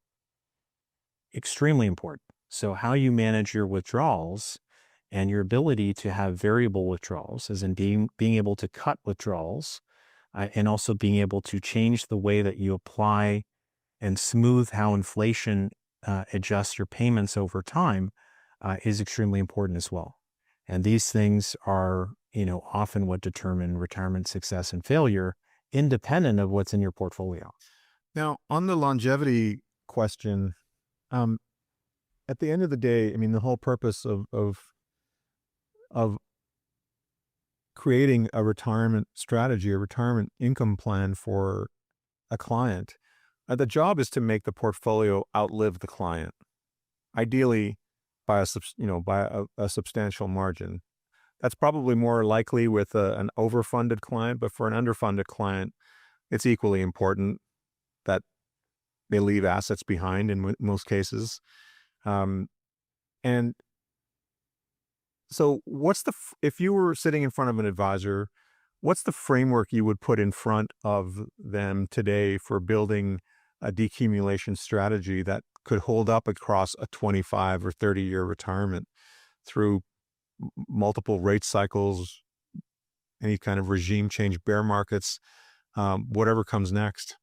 Speaker 3: extremely important. So how you manage your withdrawals and your ability to have variable withdrawals, as in being able to cut withdrawals, and also being able to change the way that you apply and smooth how inflation adjusts your payments over time, is extremely important as well. And these things are, often what determine retirement success and failure, independent of what's in your portfolio.
Speaker 1: now on the longevity question, um, at the end of the day, I mean, the whole purpose of creating a retirement strategy, a retirement income plan for a client, the job is to make the portfolio outlive the client, ideally by a substantial margin. That's probably more likely with an overfunded client, but for an underfunded client, it's equally important that they leave assets behind in most cases. Um, and so if you were sitting in front of an advisor, what's the framework you would put in front of them today for building a decumulation strategy that could hold up across a 25 or 30-year retirement through multiple rate cycles, any kind of regime change, bear markets, whatever comes next?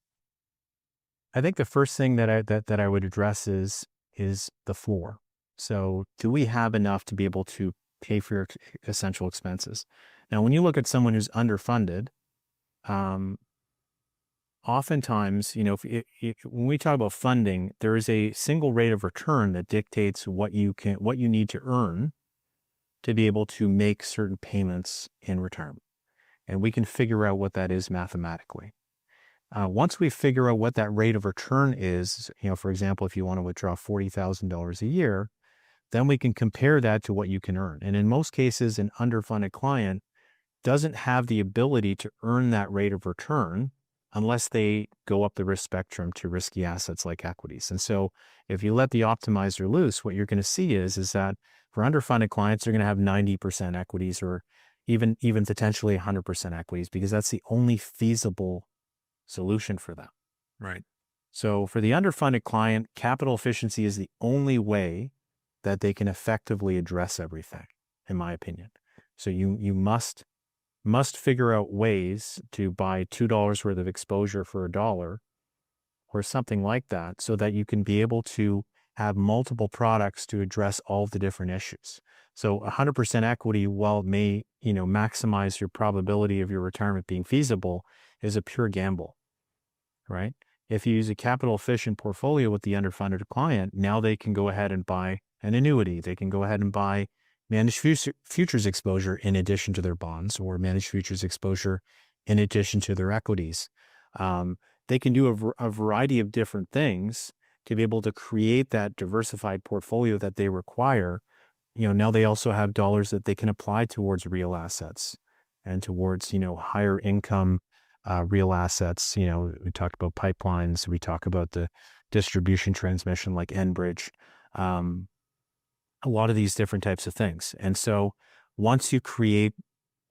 Speaker 3: I think the first thing that I would address is the floor. So, do we have enough to be able to pay for your essential expenses? Now, when you look at someone who's underfunded, um, oftentimes, when we talk about funding, there is a single rate of return that dictates what you need to earn to be able to make certain payments in retirement, and we can figure out what that is mathematically. Once we figure out what that rate of return is, for example, if you want to withdraw $40,000 a year, then we can compare that to what you can earn. And in most cases, an underfunded client doesn't have the ability to earn that rate of return unless they go up the risk spectrum to risky assets like equities. And so if you let the optimizer loose, what you're going to see is that for underfunded clients, they're going to have 90% equities or even potentially 100% equities, because that's the only feasible solution for them.
Speaker 1: Right.
Speaker 3: So for the underfunded client, capital efficiency is the only way that they can effectively address everything, in my opinion. So you must figure out ways to buy $2 worth of exposure for $1 or something like that, so that you can be able to have multiple products to address all the different issues. So 100% equity, while it may, maximize your probability of your retirement being feasible, is a pure gamble, right? If you use a capital efficient portfolio with the underfunded client, now they can go ahead and buy an annuity. They can go ahead and buy managed futures exposure in addition to their bonds, or managed futures exposure in addition to their equities. They can do a variety of different things to be able to create that diversified portfolio that they require. Now they also have dollars that they can apply towards real assets and towards, higher income real assets. We talked about pipelines. We talk about the distribution transmission like Enbridge. A lot of these different types of things. And so once you create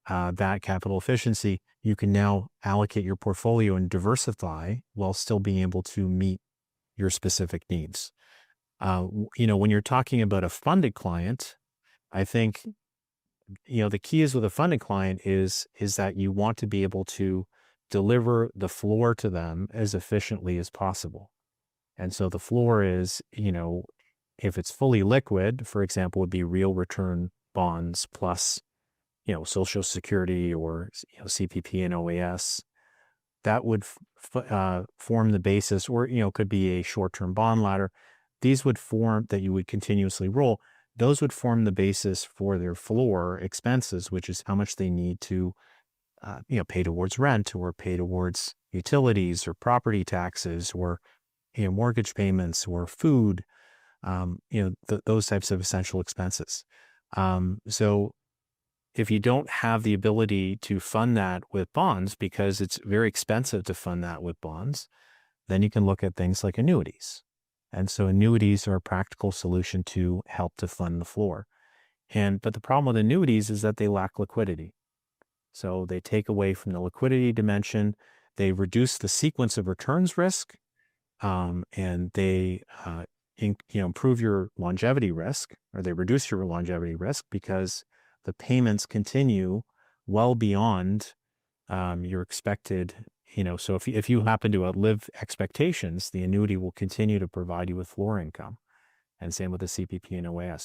Speaker 3: that capital efficiency, you can now allocate your portfolio and diversify while still being able to meet your specific needs. When you're talking about a funded client, I think, the key is with a funded client is that you want to be able to deliver the floor to them as efficiently as possible. And so the floor is, if it's fully liquid, for example, would be real return bonds plus, Social Security or CPP and OAS. That would form the basis, or, could be a short-term bond ladder. These would form that you would continuously roll. Those would form the basis for their floor expenses, which is how much they need to, pay towards rent or pay towards utilities or property taxes or, mortgage payments or food, those types of essential expenses. So if you don't have the ability to fund that with bonds, because it's very expensive to fund that with bonds, then you can look at things like annuities. And so annuities are a practical solution to help to fund the floor. But the problem with annuities is that they lack liquidity. So they take away from the liquidity dimension, they reduce the sequence of returns risk, and they improve your longevity risk, or they reduce your longevity risk because the payments continue well beyond your expected, so if you happen to outlive expectations, the annuity will continue to provide you with floor income. And same with the CPP and OAS.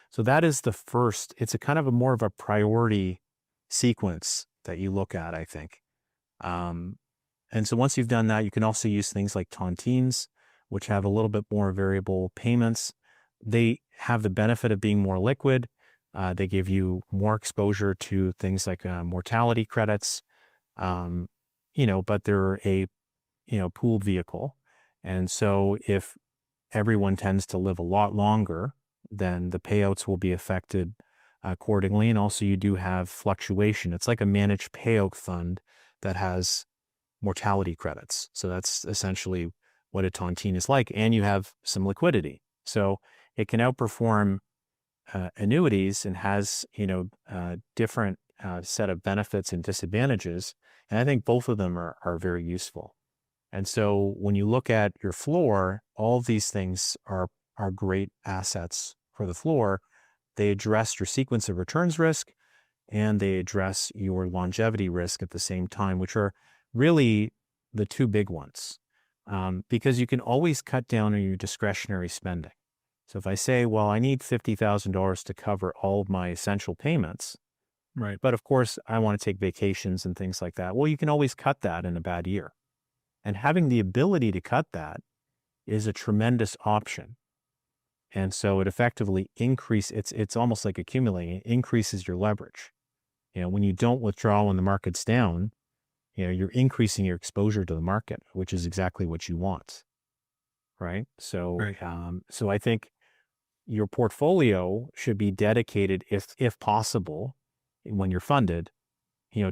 Speaker 3: So that is the first, it's a kind of more of a priority sequence that you look at, I think. And so once you've done that, you can also use things like Tontines, which have a little bit more variable payments. They have the benefit of being more liquid. They give you more exposure to things like mortality credits, but they're a, pooled vehicle. And so if everyone tends to live a lot longer, then the payouts will be affected accordingly. And also you do have fluctuation. It's like a managed payout fund that has mortality credits. So that's essentially what a tontine is like. And you have some liquidity. So it can outperform annuities and has, different set of benefits and disadvantages. And I think both of them are very useful. And so when you look at your floor, all of these things are great assets for the floor. They address your sequence of returns risk and they address your longevity risk at the same time, which are really the two big ones. Because you can always cut down on your discretionary spending. So if I say, well, I need $50,000 to cover all of my essential payments,
Speaker 1: Right.
Speaker 3: but of course I want to take vacations and things like that. Well, you can always cut that in a bad year. And having the ability to cut that is a tremendous option. And so it effectively it's almost like accumulating, it increases your leverage. When you don't withdraw when the market's down, you're increasing your exposure to the market, which is exactly what you want. Right. So,
Speaker 1: Right.
Speaker 3: So I think your portfolio should be dedicated, if possible, when you're funded,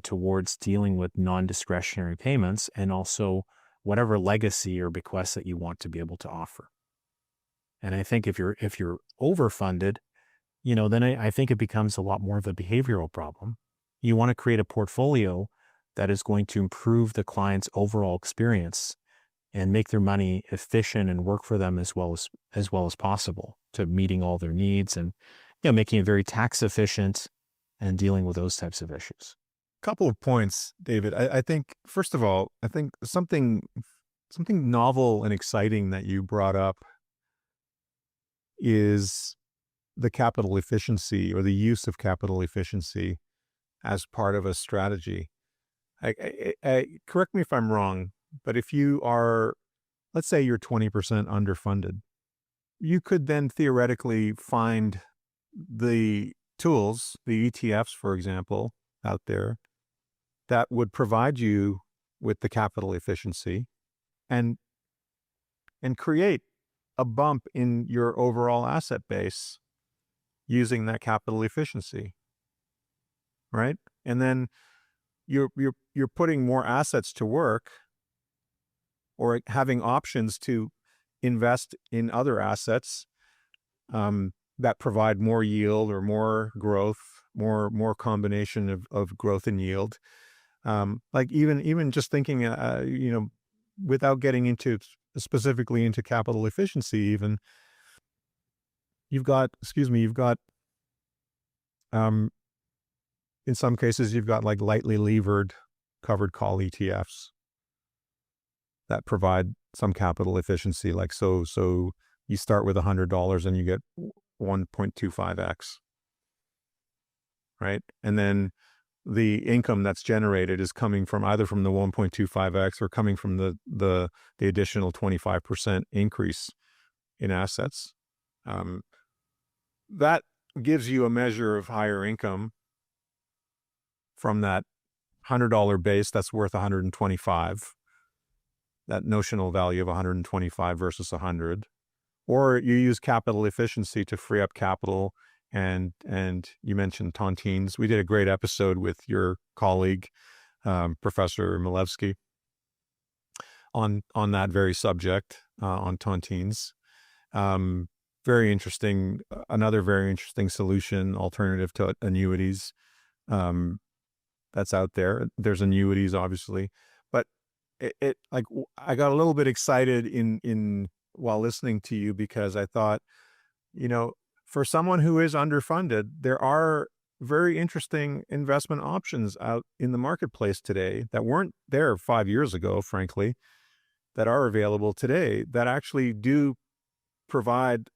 Speaker 3: towards dealing with non-discretionary payments and also whatever legacy or bequest that you want to be able to offer. And I think if you're overfunded, then I think it becomes a lot more of a behavioral problem. You want to create a portfolio that is going to improve the client's overall experience and make their money efficient and work for them as well as possible, to meeting all their needs and making it very tax efficient and dealing with those types of issues.
Speaker 1: Couple of points, David. I think, first of all, I think something novel and exciting that you brought up is the capital efficiency or the use of capital efficiency as part of a strategy. Correct me if I'm wrong, but if you are, let's say you're 20% underfunded, you could then theoretically find the tools, the ETFs, for example, out there that would provide you with the capital efficiency and create a bump in your overall asset base using that capital efficiency, right? And then you're putting more assets to work or having options to invest in other assets that provide more yield or more growth, more combination of growth and yield. Like even just thinking, without getting specifically into capital efficiency, even you've got In some cases, you've got like lightly levered covered call ETFs that provide some capital efficiency. Like, so you start with $100 and you get 1.25x, right? And then the income that's generated is coming from either from the 1.25x or coming from the additional 25% increase in assets. That gives you a measure of higher income from that $100 base that's worth 125, that notional value of 125 versus 100. Or you use capital efficiency to free up capital. And you mentioned Tontines. We did a great episode with your colleague, Professor Milevsky, on that very subject, on Tontines. Very interesting. Another very interesting solution, alternative to annuities, that's out there. There's annuities, obviously, but it like I got a little bit excited in while listening to you, because I thought, for someone who is underfunded, there are very interesting investment options out in the marketplace today that weren't there 5 years ago, frankly, that are available today that actually do provide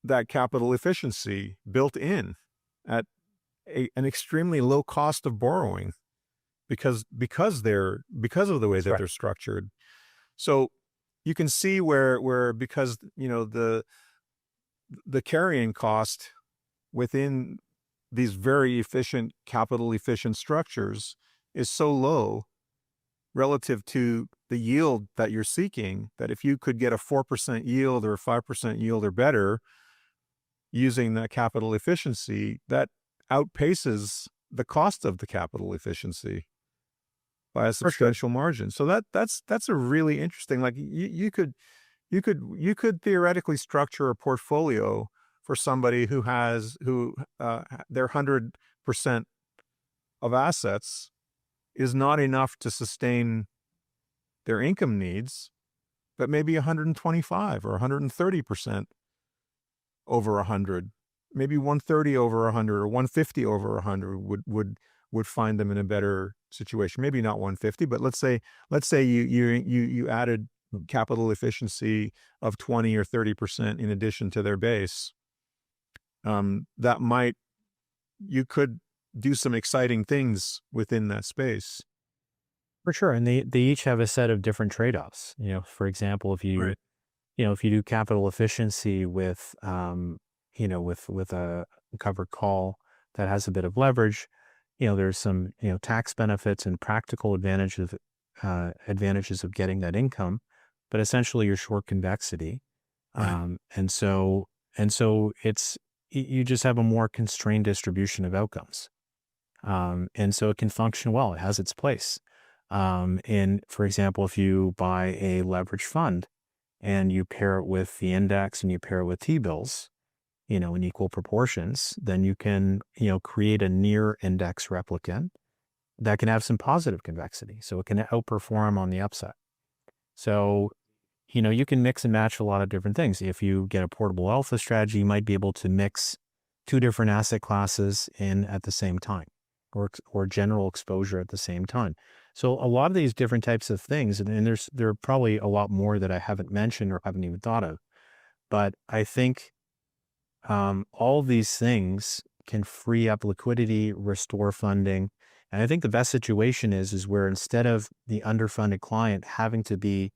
Speaker 1: that capital efficiency built in at an extremely low cost of borrowing because of the way that they're structured. So you can see where because the carrying cost within these very efficient, capital efficient structures is so low relative to the yield that you're seeking, that if you could get a 4% yield or a 5% yield or better using that capital efficiency, that outpaces the cost of the capital efficiency by a substantial margin. So that's a really interesting, like you could theoretically structure a portfolio for somebody who their 100% of assets is not enough to sustain their income needs, but maybe 125 or 130% over 100, maybe 130 over 100 or 150 over 100 would find them in a better situation. Maybe not 150, but let's say you added capital efficiency of 20 or 30% in addition to their base. You could do some exciting things within that space.
Speaker 3: For sure. And they each have a set of different trade-offs. For example, if you, if you do capital efficiency with a covered call that has a bit of leverage, there's some, tax benefits and practical advantages of getting that income, but essentially you're short convexity.
Speaker 1: Right.
Speaker 3: And so you just have a more constrained distribution of outcomes. And so it can function well. It has its place. And for example, if you buy a leverage fund and you pair it with the index and you pair it with T-bills, in equal proportions, then you can, create a near index replicant that can have some positive convexity. So it can outperform on the upside. So, you can mix and match a lot of different things. If you get a portable alpha strategy, you might be able to mix two different asset classes in at the same time, or general exposure at the same time. So a lot of these different types of things, and there are probably a lot more that I haven't mentioned or haven't even thought of, but I think all these things can free up liquidity, restore funding. And I think the best situation is where instead of the underfunded client having to be,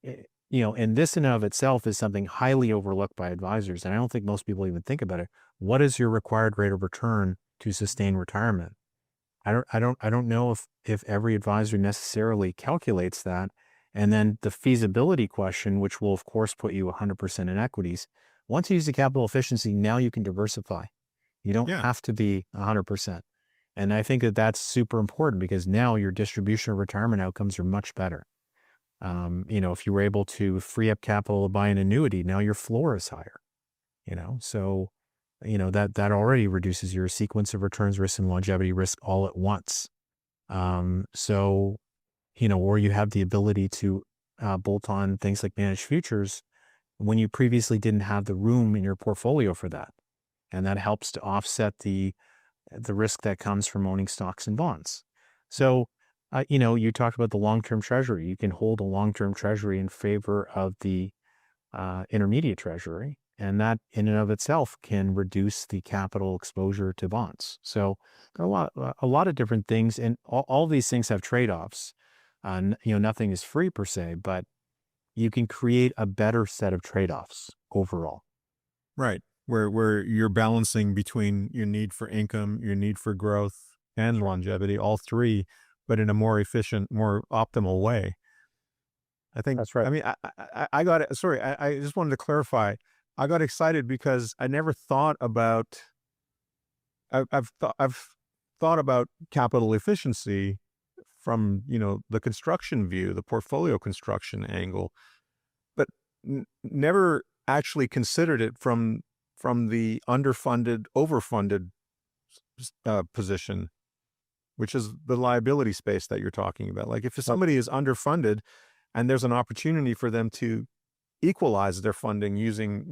Speaker 3: and this in and of itself is something highly overlooked by advisors. And I don't think most people even think about it. What is your required rate of return to sustain retirement? I don't know if every advisor necessarily calculates that. And then the feasibility question, which will of course put you 100% in equities. Once you use the capital efficiency, now you can diversify. You don't have to be 100%. And I think that's super important because now your distribution of retirement outcomes are much better. If you were able to free up capital to buy an annuity, now your floor is higher, so, that already reduces your sequence of returns risk and longevity risk all at once. Or you have the ability to bolt on things like managed futures when you previously didn't have the room in your portfolio for that. and that helps to offset the risk that comes from owning stocks and bonds. So, you talked about the long-term treasury. You can hold a long-term treasury in favor of the intermediate treasury, and that in and of itself can reduce the capital exposure to bonds. So a lot of different things, and all these things have trade-offs. Nothing is free per se, but you can create a better set of trade-offs overall.
Speaker 1: Right. Where you're balancing between your need for income, your need for growth, and longevity, all three, but in a more efficient, more optimal way. I think,
Speaker 3: That's right.
Speaker 1: I mean, I got it. Sorry, I just wanted to clarify. I got excited because I never thought about, I've thought about capital efficiency from, the construction view, the portfolio construction angle, but never actually considered it from the underfunded, overfunded position, which is the liability space that you're talking about. Like if somebody is underfunded and there's an opportunity for them to equalize their funding using,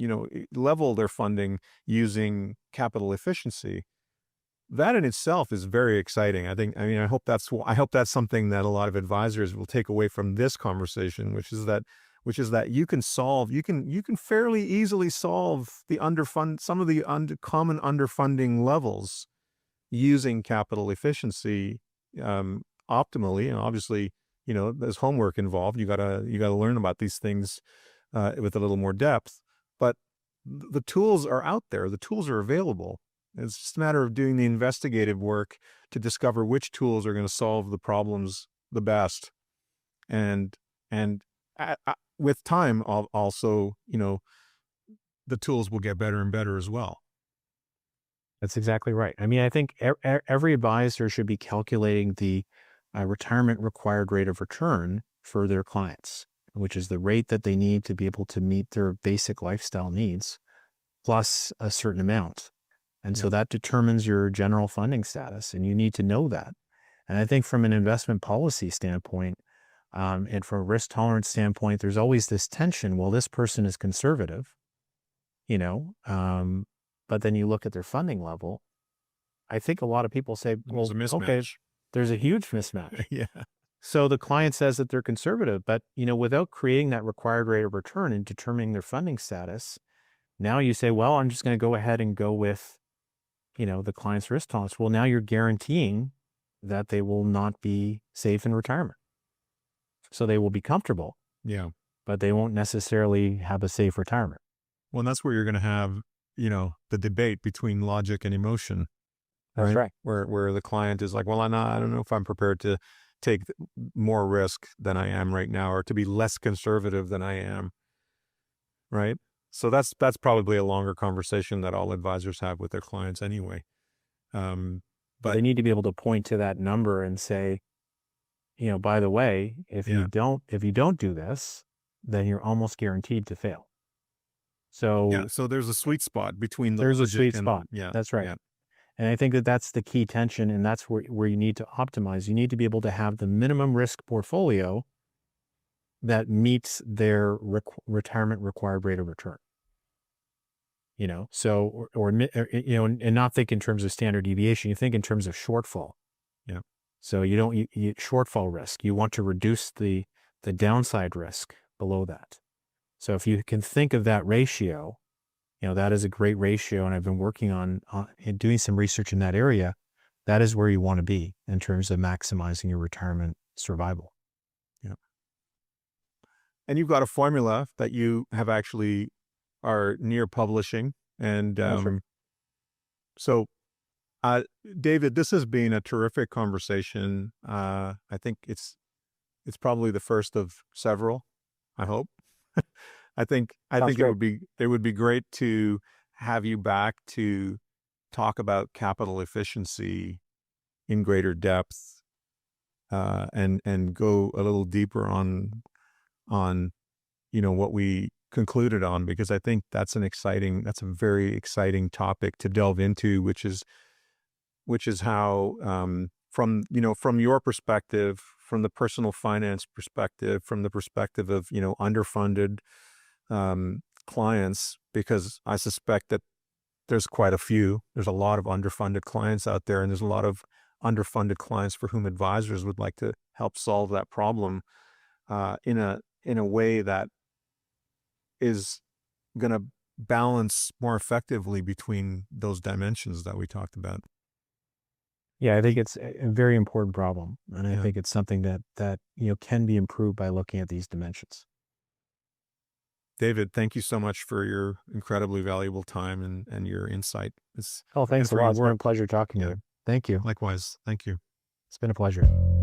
Speaker 1: level their funding using capital efficiency, that in itself is very exciting. I hope that's something that a lot of advisors will take away from this conversation, which is that you can fairly easily solve some of the common underfunding levels using capital efficiency optimally. And obviously, there's homework involved. You gotta learn about these things with a little more depth. But the tools are out there. The tools are available. It's just a matter of doing the investigative work to discover which tools are going to solve the problems the best. And with time, also, the tools will get better and better as well.
Speaker 3: That's exactly right. I mean, I think every advisor should be calculating the retirement required rate of return for their clients, which is the rate that they need to be able to meet their basic lifestyle needs, plus a certain amount. And so that determines your general funding status, and you need to know that. And I think from an investment policy standpoint, and from a risk tolerance standpoint, there's always this tension. Well, this person is conservative, but then you look at their funding level. I think a lot of people say, well, okay, there's a huge mismatch.
Speaker 1: Yeah.
Speaker 3: So the client says that they're conservative, but, without creating that required rate of return and determining their funding status, now you say, well, I'm just going to go ahead and go with, the client's risk tolerance. Well, now you're guaranteeing that they will not be safe in retirement. So they will be comfortable.
Speaker 1: Yeah.
Speaker 3: But they won't necessarily have a safe retirement.
Speaker 1: Well, and that's where you're going to have, the debate between logic and emotion.
Speaker 3: That's right.
Speaker 1: Where the client is like, well, I don't know if I'm prepared to take more risk than I am right now, or to be less conservative than I am. Right. So that's probably a longer conversation that all advisors have with their clients anyway. But
Speaker 3: they need to be able to point to that number and say, by the way, if you don't do this, then you're almost guaranteed to fail. So
Speaker 1: so there's a sweet spot between
Speaker 3: there's a sweet spot.
Speaker 1: Yeah,
Speaker 3: that's right.
Speaker 1: Yeah.
Speaker 3: And I think that that's the key tension, and that's where you need to optimize. You need to be able to have the minimum risk portfolio that meets their retirement required rate of return. So, and not think in terms of standard deviation. You think in terms of shortfall.
Speaker 1: Yeah.
Speaker 3: So you shortfall risk. You want to reduce the downside risk below that. So if you can think of that ratio, that is a great ratio. And I've been working on doing some research in that area. That is where you want to be in terms of maximizing your retirement survival.
Speaker 1: Yeah. And you've got a formula that you have actually are near publishing. And so, David, this has been a terrific conversation. I think it's probably the first of several, I hope. I think it would be great to have you back to talk about capital efficiency in greater depth, and go a little deeper on what we concluded on, because I think that's a very exciting topic to delve into, which is how, from your perspective, from the personal finance perspective, from the perspective of, underfunded clients, because I suspect that there's quite a few. There's a lot of underfunded clients out there, and there's a lot of underfunded clients for whom advisors would like to help solve that problem in a way that is going to balance more effectively between those dimensions that we talked about.
Speaker 3: Yeah, I think it's a very important problem, and I
Speaker 1: Yeah.
Speaker 3: think it's something that can be improved by looking at these dimensions.
Speaker 1: David, thank you so much for your incredibly valuable time and your insight.
Speaker 3: Oh, thanks a
Speaker 1: for
Speaker 3: lot.
Speaker 1: your
Speaker 3: It's been a
Speaker 1: work.
Speaker 3: pleasure talking to
Speaker 1: Yeah.
Speaker 3: you. Thank you.
Speaker 1: Likewise. Thank you.
Speaker 3: It's been a pleasure.